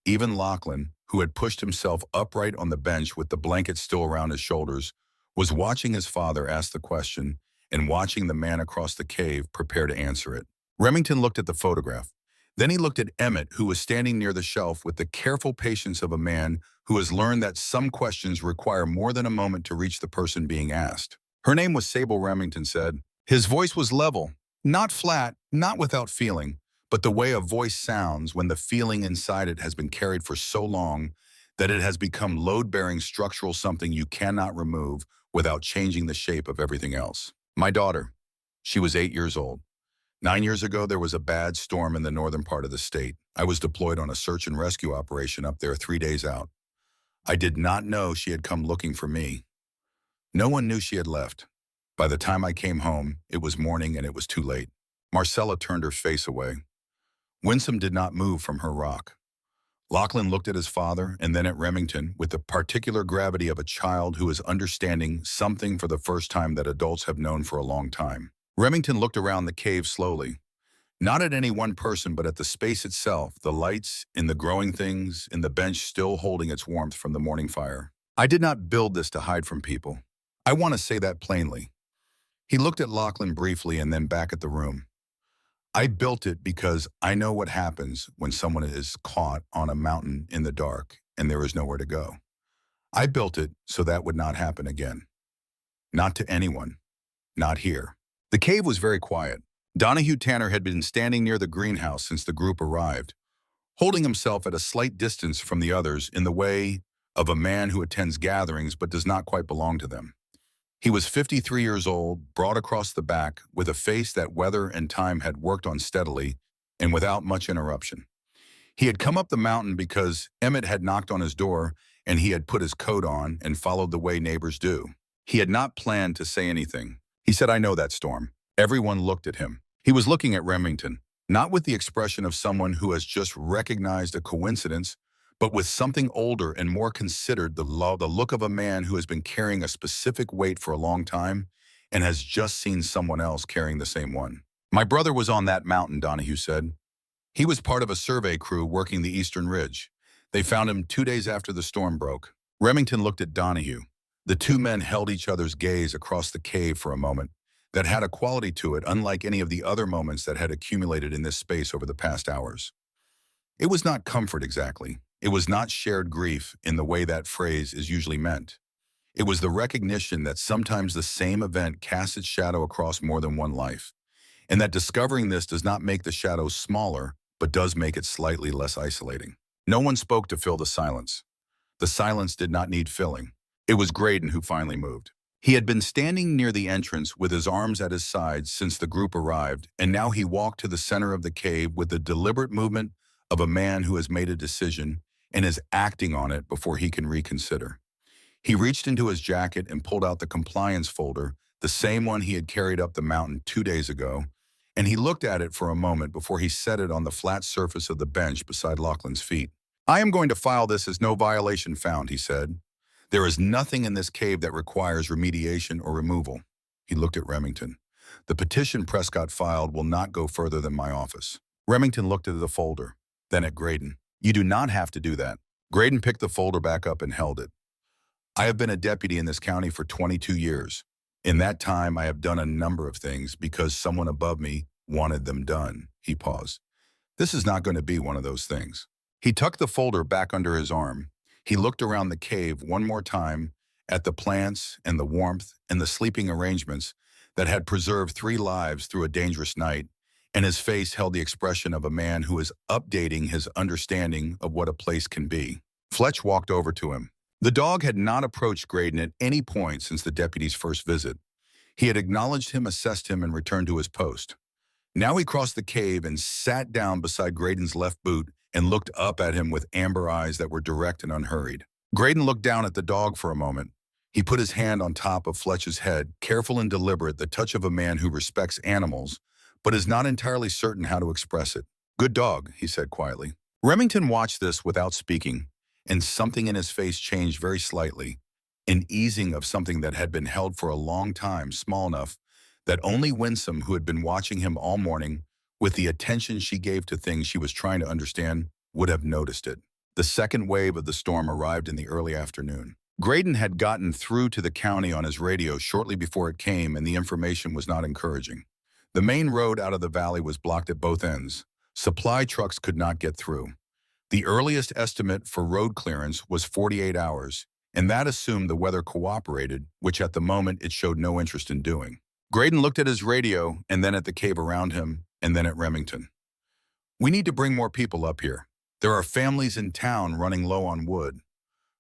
Even Lachlan, who had pushed himself upright on the bench with the blanket still around his shoulders, was watching his father ask the question and watching the man across the cave prepare to answer it. Remington looked at the photograph. Then he looked at Emmett, who was standing near the shelf with the careful patience of a man who has learned that some questions require more than a moment to reach the person being asked. "Her name was Sable," Remington said. His voice was level, not flat, not without feeling, but the way a voice sounds when the feeling inside it has been carried for so long that it has become load-bearing structural, something you cannot remove without changing the shape of everything else. "My daughter. She was 8 years old. 9 years ago, there was a bad storm in the northern part of the state. I was deployed on a search and rescue operation up there 3 days out. I did not know she had come looking for me. No one knew she had left. By the time I came home, it was morning and it was too late." Marcella turned her face away. Winsome did not move from her rock. Lachlan looked at his father and then at Remington with the particular gravity of a child who is understanding something for the first time that adults have known for a long time. Remington looked around the cave slowly, not at any one person, but at the space itself, the lights, in the growing things, in the bench still holding its warmth from the morning fire. "I did not build this to hide from people. I want to say that plainly." He looked at Lachlan briefly and then back at the room. "I built it because I know what happens when someone is caught on a mountain in the dark and there is nowhere to go. I built it so that would not happen again. Not to anyone. Not here." The cave was very quiet. Donahue Tanner had been standing near the greenhouse since the group arrived, holding himself at a slight distance from the others in the way of a man who attends gatherings but does not quite belong to them. He was 53 years old, broad across the back, with a face that weather and time had worked on steadily and without much interruption. He had come up the mountain because Emmett had knocked on his door and he had put his coat on and followed the way neighbors do. He had not planned to say anything. He said, "I know that storm." Everyone looked at him. He was looking at Remington, not with the expression of someone who has just recognized a coincidence, but with something older and more considered, the look of a man who has been carrying a specific weight for a long time and has just seen someone else carrying the same one. "My brother was on that mountain," Donahue said. "He was part of a survey crew working the eastern ridge. They found him 2 days after the storm broke." Remington looked at Donahue. The two men held each other's gaze across the cave for a moment that had a quality to it unlike any of the other moments that had accumulated in this space over the past hours. It was not comfort exactly. It was not shared grief in the way that phrase is usually meant. It was the recognition that sometimes the same event casts its shadow across more than one life, and that discovering this does not make the shadow smaller, but does make it slightly less isolating. No one spoke to fill the silence. The silence did not need filling. It was Graydon who finally moved. He had been standing near the entrance with his arms at his sides since the group arrived, and now he walked to the center of the cave with the deliberate movement of a man who has made a decision and is acting on it before he can reconsider. He reached into his jacket and pulled out the compliance folder, the same one he had carried up the mountain 2 days ago, and he looked at it for a moment before he set it on the flat surface of the bench beside Lachlan's feet. "I am going to file this as no violation found," he said. "There is nothing in this cave that requires remediation or removal." He looked at Remington. "The petition Prescott filed will not go further than my office." Remington looked at the folder, then at Graydon. "You do not have to do that." Graydon picked the folder back up and held it. "I have been a deputy in this county for 22 years. In that time, I have done a number of things because someone above me wanted them done." He paused. "This is not going to be one of those things." He tucked the folder back under his arm. He looked around the cave one more time at the plants and the warmth and the sleeping arrangements that had preserved 3 lives through a dangerous night, and his face held the expression of a man who is updating his understanding of what a place can be. Fletch walked over to him. The dog had not approached Graydon at any point since the deputy's first visit. He had acknowledged him, assessed him, and returned to his post. Now he crossed the cave and sat down beside Graydon's left boot and looked up at him with amber eyes that were direct and unhurried. Graydon looked down at the dog for a moment. He put his hand on top of Fletch's head, careful and deliberate, the touch of a man who respects animals, but is not entirely certain how to express it. "Good dog," he said quietly. Remington watched this without speaking, and something in his face changed very slightly, an easing of something that had been held for a long time, small enough that only Winsome, who had been watching him all morning with the attention she gave to things she was trying to understand, would have noticed it. The second wave of the storm arrived in the early afternoon. Graydon had gotten through to the county on his radio shortly before it came, and the information was not encouraging. The main road out of the valley was blocked at both ends. Supply trucks could not get through. The earliest estimate for road clearance was 48 hours, and that assumed the weather cooperated, which at the moment it showed no interest in doing. Graydon looked at his radio and then at the cave around him and then at Remington. "We need to bring more people up here. There are families in town running low on wood.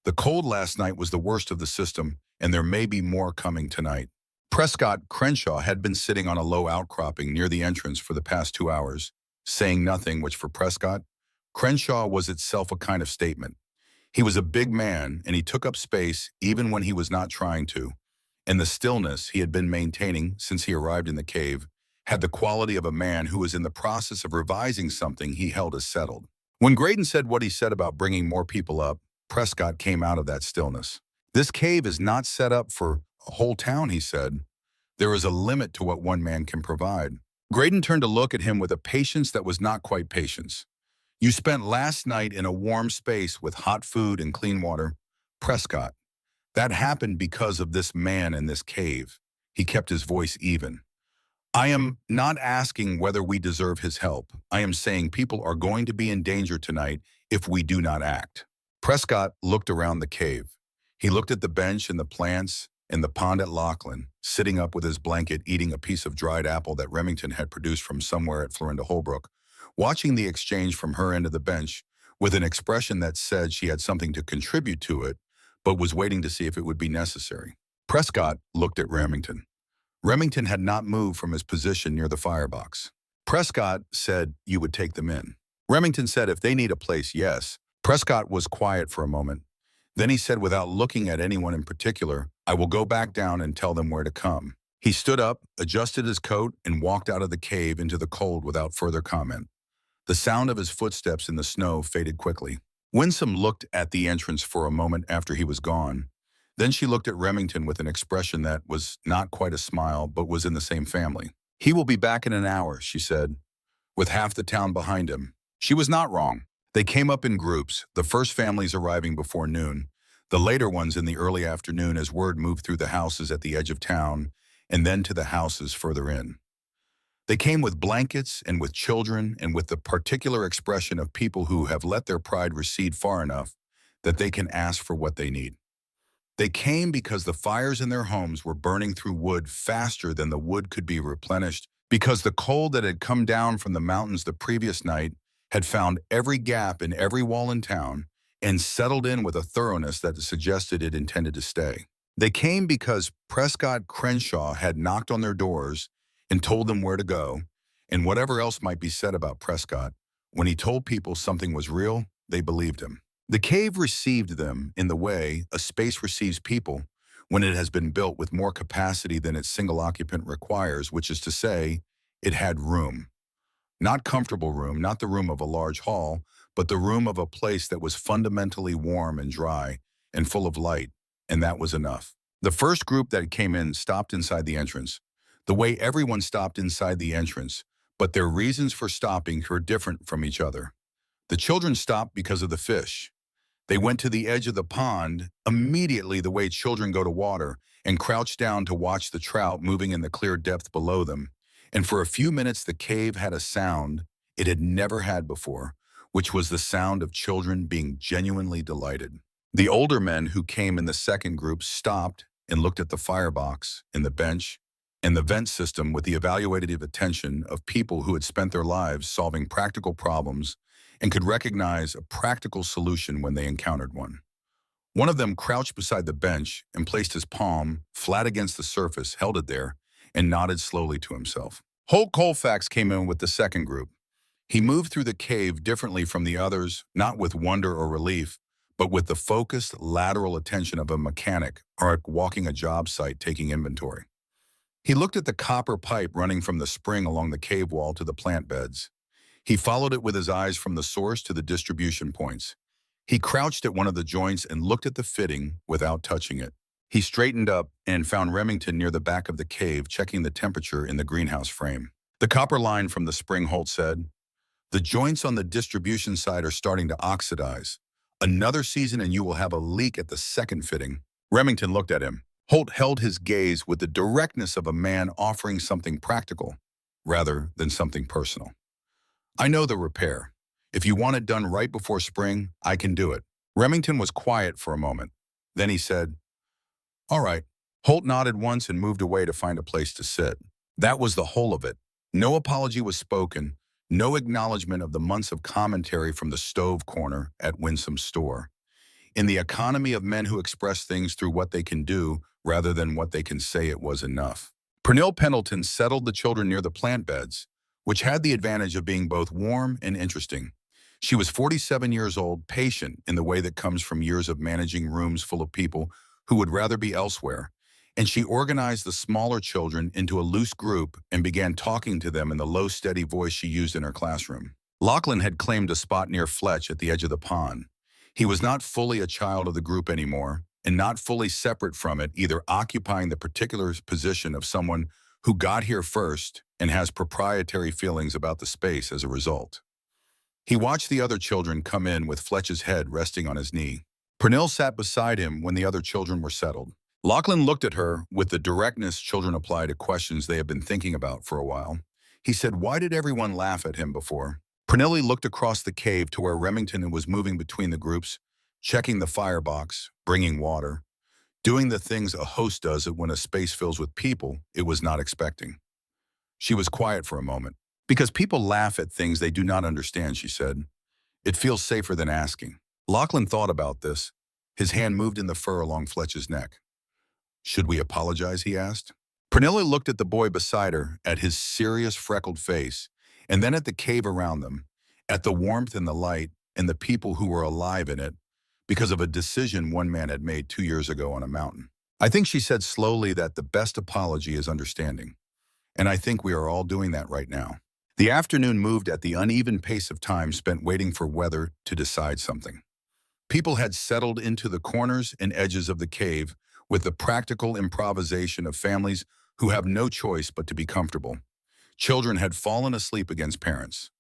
The cold last night was the worst of the system, and there may be more coming tonight." Prescott Crenshaw had been sitting on a low outcropping near the entrance for the past 2 hours, saying nothing, which for Prescott, Crenshaw was itself a kind of statement. He was a big man, and he took up space even when he was not trying to, and the stillness he had been maintaining since he arrived in the cave had the quality of a man who was in the process of revising something he held as settled. When Graydon said what he said about bringing more people up, Prescott came out of that stillness. "This cave is not set up for a whole town," he said. "There is a limit to what one man can provide." Graydon turned to look at him with a patience that was not quite patience. "You spent last night in a warm space with hot food and clean water. Prescott, that happened because of this man in this cave." He kept his voice even. "I am not asking whether we deserve his help. I am saying people are going to be in danger tonight if we do not act." Prescott looked around the cave. He looked at the bench and the plants and the pond at Lachlan, sitting up with his blanket eating a piece of dried apple that Remington had produced from somewhere at Florinda Holbrook, watching the exchange from her end of the bench with an expression that said she had something to contribute to it, but was waiting to see if it would be necessary. Prescott looked at Remington. Remington had not moved from his position near the firebox. Prescott said you would take them in. Remington said if they need a place, yes. Prescott was quiet for a moment. Then he said without looking at anyone in particular, "I will go back down and tell them where to come." He stood up, adjusted his coat, and walked out of the cave into the cold without further comment. The sound of his footsteps in the snow faded quickly. Winsome looked at the entrance for a moment after he was gone. Then she looked at Remington with an expression that was not quite a smile, but was in the same family. "He will be back in an hour," she said, with half the town behind him. She was not wrong. They came up in groups, the first families arriving before noon, the later ones in the early afternoon as word moved through the houses at the edge of town, and then to the houses further in. They came with blankets and with children and with the particular expression of people who have let their pride recede far enough that they can ask for what they need. They came because the fires in their homes were burning through wood faster than the wood could be replenished, because the cold that had come down from the mountains the previous night had found every gap in every wall in town and settled in with a thoroughness that suggested it intended to stay. They came because Prescott Crenshaw had knocked on their doors and told them where to go, and whatever else might be said about Prescott, when he told people something was real, they believed him. The cave received them in the way a space receives people when it has been built with more capacity than its single occupant requires, which is to say, it had room. Not comfortable room, not the room of a large hall, but the room of a place that was fundamentally warm and dry and full of light, and that was enough. The first group that came in stopped inside the entrance, the way everyone stopped inside the entrance, but their reasons for stopping were different from each other. The children stopped because of the fish. They went to the edge of the pond immediately the way children go to water and crouched down to watch the trout moving in the clear depth below them. And for a few minutes the cave had a sound it had never had before, which was the sound of children being genuinely delighted. The older men who came in the second group stopped and looked at the firebox and the bench and the vent system with the evaluative attention of people who had spent their lives solving practical problems and could recognize a practical solution when they encountered one. One of them crouched beside the bench and placed his palm flat against the surface, held it there, and nodded slowly to himself. Holt Colfax came in with the second group. He moved through the cave differently from the others, not with wonder or relief, but with the focused lateral attention of a mechanic or walking a job site taking inventory. He looked at the copper pipe running from the spring along the cave wall to the plant beds. He followed it with his eyes from the source to the distribution points. He crouched at one of the joints and looked at the fitting without touching it. He straightened up and found Remington near the back of the cave checking the temperature in the greenhouse frame. The copper line from the spring, Holt said. The joints on the distribution side are starting to oxidize. Another season and you will have a leak at the second fitting. Remington looked at him. Holt held his gaze with the directness of a man offering something practical, rather than something personal. I know the repair. If you want it done right before spring, I can do it. Remington was quiet for a moment. Then he said, all right. Holt nodded once and moved away to find a place to sit. That was the whole of it. No apology was spoken, no acknowledgement of the months of commentary from the stove corner at Winsome's store. In the economy of men who express things through what they can do rather than what they can say, it was enough. Pernille Pendleton settled the children near the plant beds, which had the advantage of being both warm and interesting. She was 47 years old, patient in the way that comes from years of managing rooms full of people who would rather be elsewhere, and she organized the smaller children into a loose group and began talking to them in the low, steady voice she used in her classroom. Lachlan had claimed a spot near Fletch at the edge of the pond. He was not fully a child of the group anymore, and not fully separate from it, either occupying the particular position of someone who got here first and has proprietary feelings about the space as a result. He watched the other children come in with Fletch's head resting on his knee. Pernille sat beside him when the other children were settled. Lachlan looked at her with the directness children apply to questions they had been thinking about for a while. He said, why did everyone laugh at him before? Pernille looked across the cave to where Remington was moving between the groups, checking the firebox, bringing water, doing the things a host does when a space fills with people it was not expecting. She was quiet for a moment. Because people laugh at things they do not understand, she said. It feels safer than asking. Lachlan thought about this. His hand moved in the fur along Fletch's neck. Should we apologize, he asked. Pernille looked at the boy beside her, at his serious freckled face, and then at the cave around them, at the warmth and the light and the people who were alive in it because of a decision one man had made 2 years ago on a mountain. I think she said slowly that the best apology is understanding, and I think we are all doing that right now. The afternoon moved at the uneven pace of time spent waiting for weather to decide something. People had settled into the corners and edges of the cave with the practical improvisation of families who have no choice but to be comfortable. Children had fallen asleep against parents.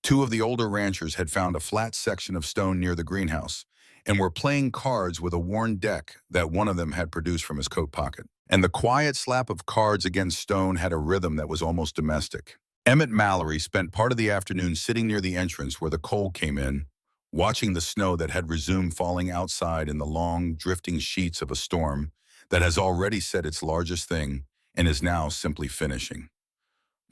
2 of the older ranchers had found a flat section of stone near the greenhouse and were playing cards with a worn deck that one of them had produced from his coat pocket. And the quiet slap of cards against stone had a rhythm that was almost domestic. Emmett Mallory spent part of the afternoon sitting near the entrance where the cold came in, watching the snow that had resumed falling outside in the long, drifting sheets of a storm that has already said its largest thing and is now simply finishing.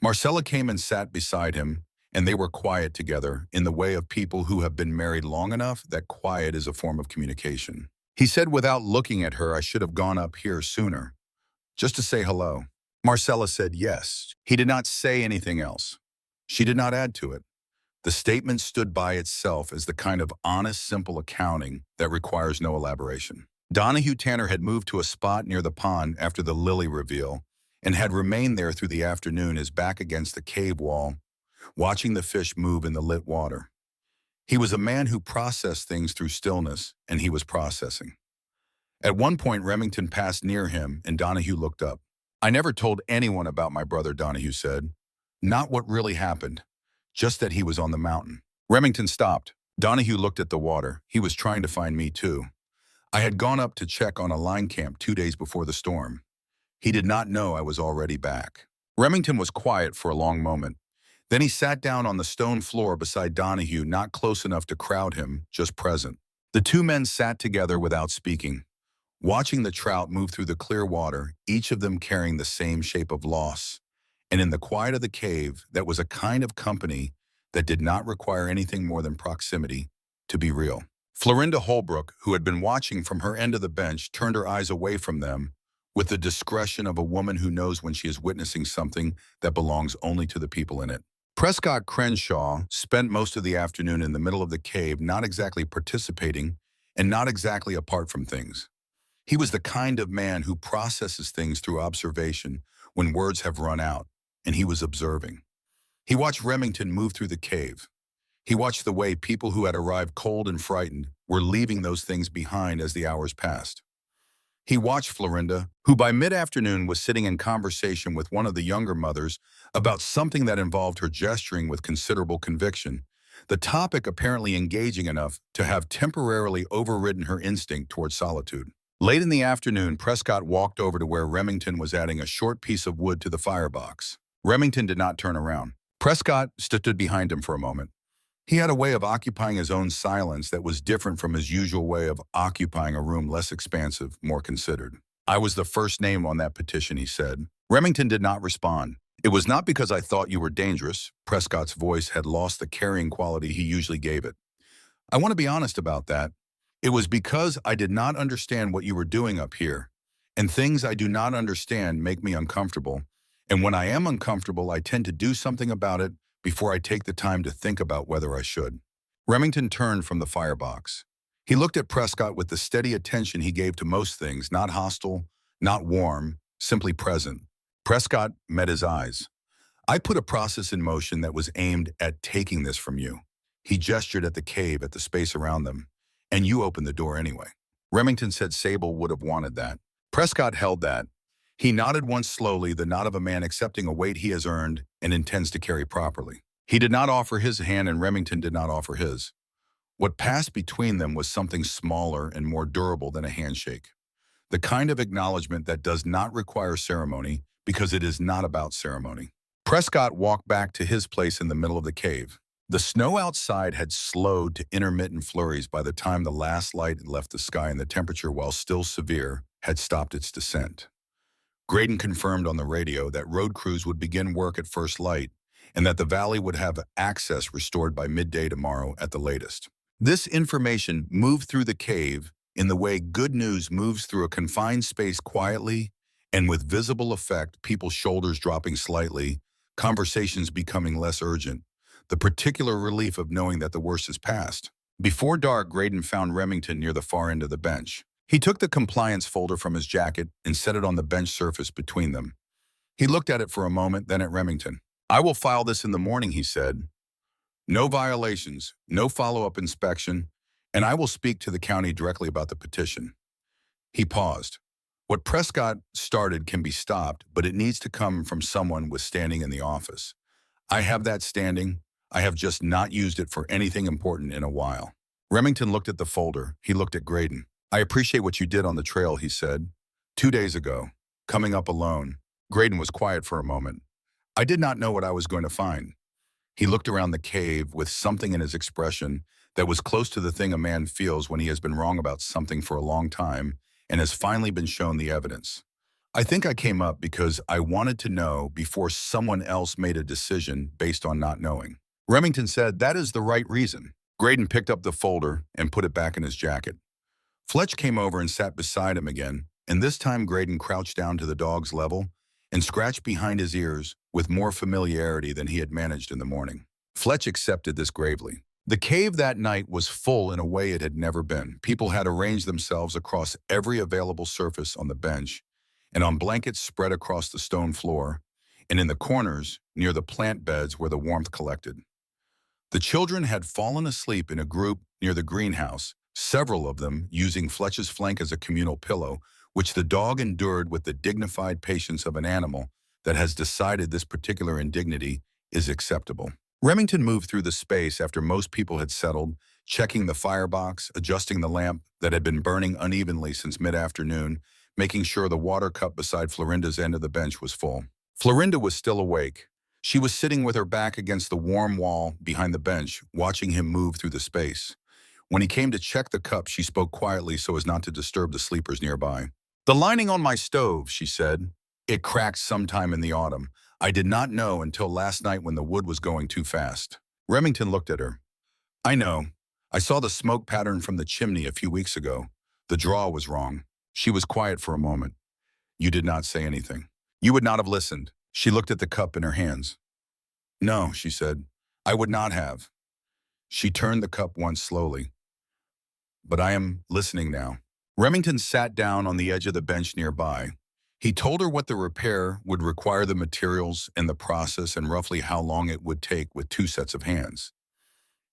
Marcella came and sat beside him, and they were quiet together in the way of people who have been married long enough that quiet is a form of communication. He said without looking at her, I should have gone up here sooner, just to say hello. Marcella said yes. He did not say anything else. She did not add to it. The statement stood by itself as the kind of honest, simple accounting that requires no elaboration. Donahue Tanner had moved to a spot near the pond after the lily reveal and had remained there through the afternoon, his back against the cave wall, watching the fish move in the lit water. He was a man who processed things through stillness, and he was processing. At one point, Remington passed near him, and Donahue looked up. I never told anyone about my brother, Donahue said. Not what really happened, just that he was on the mountain. Remington stopped. Donahue looked at the water. He was trying to find me too. I had gone up to check on a line camp 2 days before the storm. He did not know I was already back. Remington was quiet for a long moment. Then he sat down on the stone floor beside Donahue, not close enough to crowd him, just present. The two men sat together without speaking, watching the trout move through the clear water, each of them carrying the same shape of loss. And in the quiet of the cave, that was a kind of company that did not require anything more than proximity to be real. Florinda Holbrook, who had been watching from her end of the bench, turned her eyes away from them with the discretion of a woman who knows when she is witnessing something that belongs only to the people in it. Prescott Crenshaw spent most of the afternoon in the middle of the cave, not exactly participating and not exactly apart from things. He was the kind of man who processes things through observation when words have run out, and he was observing. He watched Remington move through the cave. He watched the way people who had arrived cold and frightened were leaving those things behind as the hours passed. He watched Florinda, who by mid-afternoon was sitting in conversation with one of the younger mothers about something that involved her gesturing with considerable conviction, the topic apparently engaging enough to have temporarily overridden her instinct toward solitude. Late in the afternoon, Prescott walked over to where Remington was adding a short piece of wood to the firebox. Remington did not turn around. Prescott stood behind him for a moment. He had a way of occupying his own silence that was different from his usual way of occupying a room less expansive, more considered. "I was the first name on that petition," he said. Remington did not respond. "It was not because I thought you were dangerous." Prescott's voice had lost the carrying quality he usually gave it. "I want to be honest about that. It was because I did not understand what you were doing up here. And things I do not understand make me uncomfortable. And when I am uncomfortable, I tend to do something about it before I take the time to think about whether I should." Remington turned from the firebox. He looked at Prescott with the steady attention he gave to most things, not hostile, not warm, simply present. Prescott met his eyes. "I put a process in motion that was aimed at taking this from you." He gestured at the cave, at the space around them. "And you opened the door anyway." Remington said Sable would have wanted that. Prescott held that. He nodded once slowly, the nod of a man accepting a weight he has earned and intends to carry properly. He did not offer his hand, and Remington did not offer his. What passed between them was something smaller and more durable than a handshake. The kind of acknowledgement that does not require ceremony because it is not about ceremony. Prescott walked back to his place in the middle of the cave. The snow outside had slowed to intermittent flurries by the time the last light had left the sky, and the temperature, while still severe, had stopped its descent. Graydon confirmed on the radio that road crews would begin work at first light and that the valley would have access restored by midday tomorrow at the latest. This information moved through the cave in the way good news moves through a confined space quietly and with visible effect, people's shoulders dropping slightly, conversations becoming less urgent, the particular relief of knowing that the worst is past. Before dark, Graydon found Remington near the far end of the bench. He took the compliance folder from his jacket and set it on the bench surface between them. He looked at it for a moment, then at Remington. "I will file this in the morning," he said. "No violations, no follow-up inspection, and I will speak to the county directly about the petition." He paused. What Prescott started can be stopped, but it needs to come from someone with standing in the office. I have that standing. I have just not used it for anything important in a while. Remington looked at the folder. He looked at Graydon. "I appreciate what you did on the trail," he said. 2 days ago, coming up alone." Graydon was quiet for a moment. "I did not know what I was going to find." He looked around the cave with something in his expression that was close to the thing a man feels when he has been wrong about something for a long time and has finally been shown the evidence. "I think I came up because I wanted to know before someone else made a decision based on not knowing." Remington said, "That is the right reason." Graydon picked up the folder and put it back in his jacket. Fletch came over and sat beside him again, and this time Graydon crouched down to the dog's level and scratched behind his ears with more familiarity than he had managed in the morning. Fletch accepted this gravely. The cave that night was full in a way it had never been. People had arranged themselves across every available surface on the bench and on blankets spread across the stone floor and in the corners near the plant beds where the warmth collected. The children had fallen asleep in a group near the greenhouse, several of them using Fletch's flank as a communal pillow, which the dog endured with the dignified patience of an animal that has decided this particular indignity is acceptable. Remington moved through the space after most people had settled, checking the firebox, adjusting the lamp that had been burning unevenly since mid-afternoon, making sure the water cup beside Florinda's end of the bench was full. Florinda was still awake. She was sitting with her back against the warm wall behind the bench, watching him move through the space. When he came to check the cup, she spoke quietly so as not to disturb the sleepers nearby. "The lining on my stove," she said. "It cracked sometime in the autumn. I did not know until last night when the wood was going too fast." Remington looked at her. "I know. I saw the smoke pattern from the chimney a few weeks ago. The draw was wrong." She was quiet for a moment. "You did not say anything. You would not have listened." She looked at the cup in her hands. "No," she said. "I would not have." She turned the cup once slowly. "But I am listening now." Remington sat down on the edge of the bench nearby. He told her what the repair would require, the materials and the process, and roughly how long it would take with two sets of hands.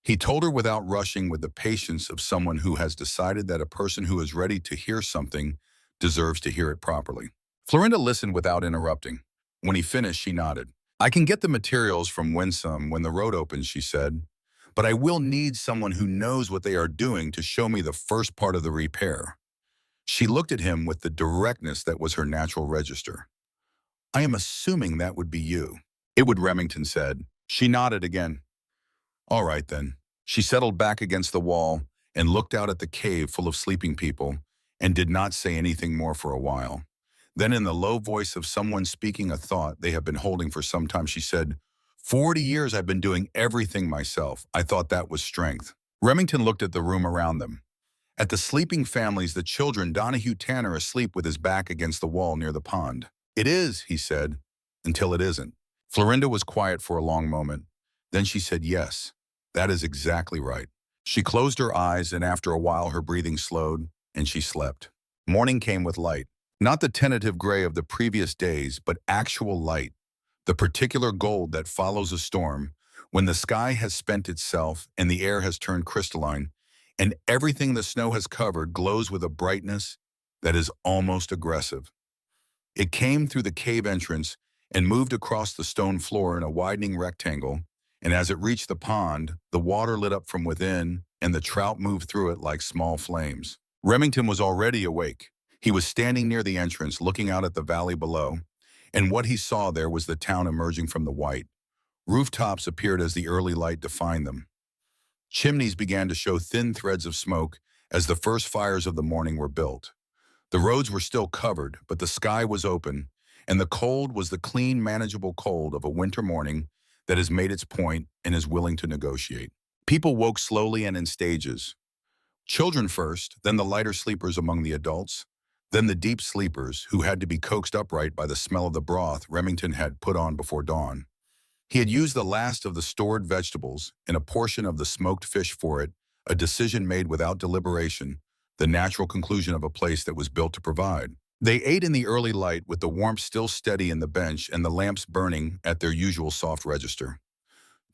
He told her without rushing, with the patience of someone who has decided that a person who is ready to hear something deserves to hear it properly. Florinda listened without interrupting. When he finished, she nodded. "I can get the materials from Winsome when the road opens," she said, "but I will need someone who knows what they are doing to show me the first part of the repair." She looked at him with the directness that was her natural register. "I am assuming that would be you." "It would," Remington said. She nodded again. "All right, then." She settled back against the wall and looked out at the cave full of sleeping people and did not say anything more for a while. Then, in the low voice of someone speaking a thought they have been holding for some time, she said, "40 years I've been doing everything myself. I thought that was strength." Remington looked at the room around them. At the sleeping families, the children, Donahue Tanner asleep with his back against the wall near the pond. "It is," he said, "until it isn't." Florinda was quiet for a long moment. Then she said, "Yes, that is exactly right." She closed her eyes, and after a while her breathing slowed, and she slept. Morning came with light. Not the tentative gray of the previous days, but actual light. The particular gold that follows a storm, when the sky has spent itself and the air has turned crystalline, and everything the snow has covered glows with a brightness that is almost aggressive. It came through the cave entrance and moved across the stone floor in a widening rectangle, and as it reached the pond, the water lit up from within, and the trout moved through it like small flames. Remington was already awake. He was standing near the entrance, looking out at the valley below, and what he saw there was the town emerging from the white. Rooftops appeared as the early light defined them. Chimneys began to show thin threads of smoke as the first fires of the morning were built. The roads were still covered, but the sky was open, and the cold was the clean, manageable cold of a winter morning that has made its point and is willing to negotiate. People woke slowly and in stages. Children first, then the lighter sleepers among the adults, then the deep sleepers who had to be coaxed upright by the smell of the broth Remington had put on before dawn. He had used the last of the stored vegetables and a portion of the smoked fish for it, a decision made without deliberation, the natural conclusion of a place that was built to provide. They ate in the early light, with the warmth still steady in the bench and the lamps burning at their usual soft register.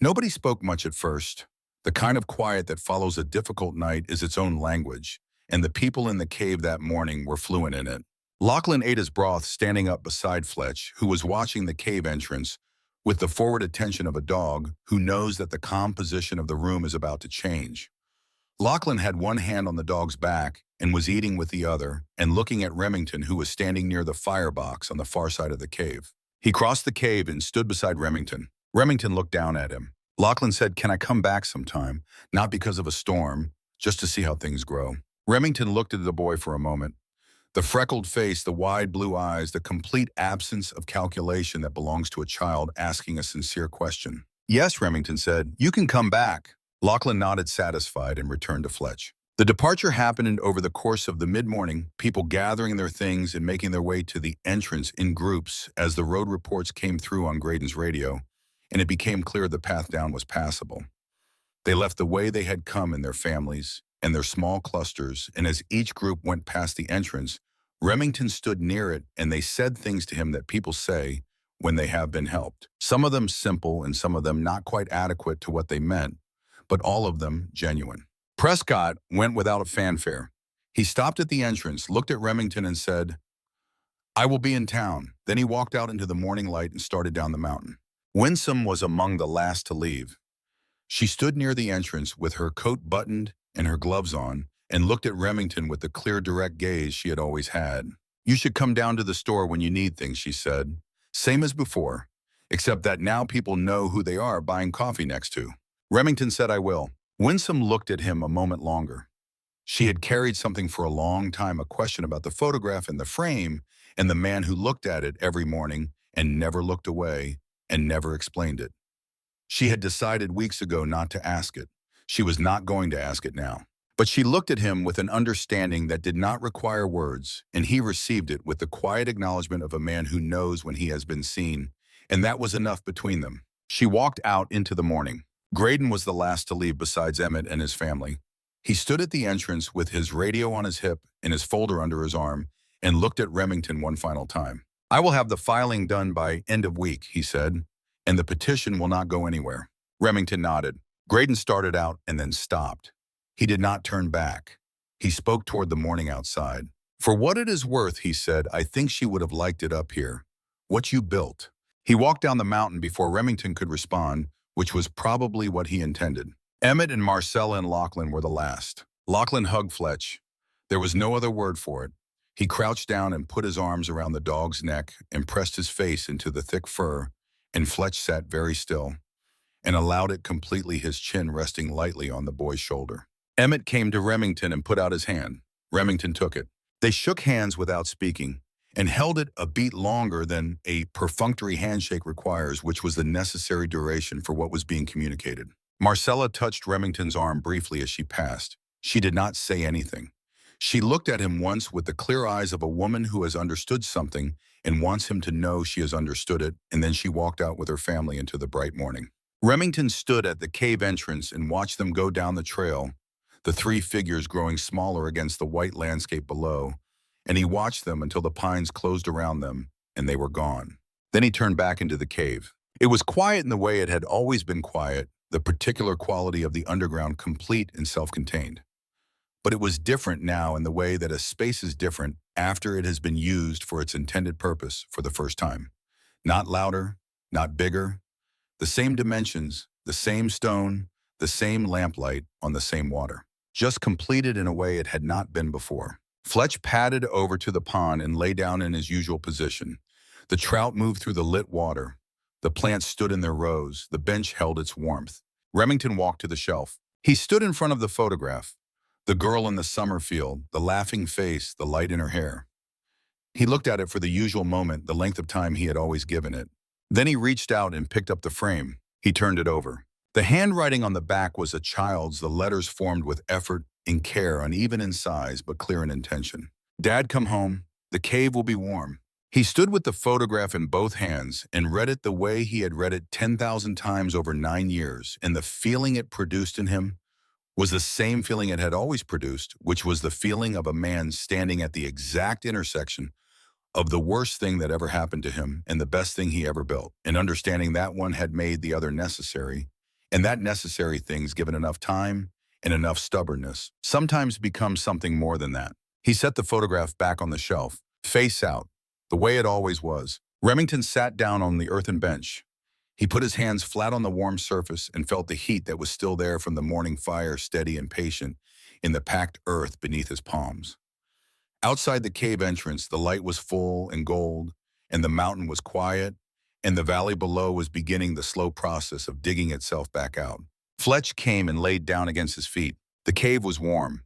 Nobody spoke much at first. The kind of quiet that follows a difficult night is its own language, and the people in the cave that morning were fluent in it. Lachlan ate his broth standing up beside Fletch, who was watching the cave entrance with the forward attention of a dog who knows that the calm position of the room is about to change. Lachlan had one hand on the dog's back and was eating with the other and looking at Remington, who was standing near the firebox on the far side of the cave. He crossed the cave and stood beside Remington. Remington looked down at him. Lachlan said, "Can I come back sometime? Not because of a storm, just to see how things grow." Remington looked at the boy for a moment. The freckled face, the wide blue eyes, the complete absence of calculation that belongs to a child asking a sincere question. "Yes," Remington said, "you can come back." Lachlan nodded, satisfied, and returned to Fletch. The departure happened over the course of the mid-morning, people gathering their things and making their way to the entrance in groups as the road reports came through on Graydon's radio, and it became clear the path down was passable. They left the way they had come in their families and their small clusters, and as each group went past the entrance, Remington stood near it, and they said things to him that people say when they have been helped. Some of them simple and some of them not quite adequate to what they meant, but all of them genuine. Prescott went without a fanfare. He stopped at the entrance, looked at Remington, and said, "I will be in town." Then he walked out into the morning light and started down the mountain. Winsome was among the last to leave. She stood near the entrance with her coat buttoned and her gloves on, and looked at Remington with the clear, direct gaze she had always had. "You should come down to the store when you need things," she said. "Same as before, except that now people know who they are buying coffee next to." Remington said, "I will." Winsome looked at him a moment longer. She had carried something for a long time, a question about the photograph in the frame and the man who looked at it every morning and never looked away and never explained it. She had decided weeks ago not to ask it. She was not going to ask it now. But she looked at him with an understanding that did not require words, and he received it with the quiet acknowledgement of a man who knows when he has been seen, and that was enough between them. She walked out into the morning. Graydon was the last to leave besides Emmett and his family. He stood at the entrance with his radio on his hip and his folder under his arm and looked at Remington one final time. "I will have the filing done by end of week," he said, "and the petition will not go anywhere." Remington nodded. Graydon started out and then stopped. He did not turn back. He spoke toward the morning outside. "For what it is worth," he said, "I think she would have liked it up here. What you built." He walked down the mountain before Remington could respond, which was probably what he intended. Emmett and Marcella and Lachlan were the last. Lachlan hugged Fletch. There was no other word for it. He crouched down and put his arms around the dog's neck and pressed his face into the thick fur, and Fletch sat very still and allowed it completely, his chin resting lightly on the boy's shoulder. Emmett came to Remington and put out his hand. Remington took it. They shook hands without speaking and held it a beat longer than a perfunctory handshake requires, which was the necessary duration for what was being communicated. Marcella touched Remington's arm briefly as she passed. She did not say anything. She looked at him once with the clear eyes of a woman who has understood something and wants him to know she has understood it, and then she walked out with her family into the bright morning. Remington stood at the cave entrance and watched them go down the trail, the three figures growing smaller against the white landscape below, and he watched them until the pines closed around them and they were gone. Then he turned back into the cave. It was quiet in the way it had always been quiet, the particular quality of the underground complete and self-contained. But it was different now in the way that a space is different after it has been used for its intended purpose for the first time. Not louder, not bigger, the same dimensions, the same stone, the same lamplight on the same water. Just completed in a way it had not been before. Fletch padded over to the pond and lay down in his usual position. The trout moved through the lit water. The plants stood in their rows. The bench held its warmth. Remington walked to the shelf. He stood in front of the photograph. The girl in the summer field, the laughing face, the light in her hair. He looked at it for the usual moment, the length of time he had always given it. Then he reached out and picked up the frame. He turned it over. The handwriting on the back was a child's, the letters formed with effort and care, uneven in size but clear in intention. "Dad, come home. The cave will be warm." He stood with the photograph in both hands and read it the way he had read it 10,000 times over 9 years, and the feeling it produced in him was the same feeling it had always produced, which was the feeling of a man standing at the exact intersection of the worst thing that ever happened to him and the best thing he ever built, and understanding that one had made the other necessary, and that necessary things, given enough time and enough stubbornness, sometimes become something more than that. He set the photograph back on the shelf, face out, the way it always was. Remington sat down on the earthen bench. He put his hands flat on the warm surface and felt the heat that was still there from the morning fire, steady and patient, in the packed earth beneath his palms. Outside the cave entrance, the light was full and gold, and the mountain was quiet, and the valley below was beginning the slow process of digging itself back out. Fletch came and laid down against his feet. The cave was warm.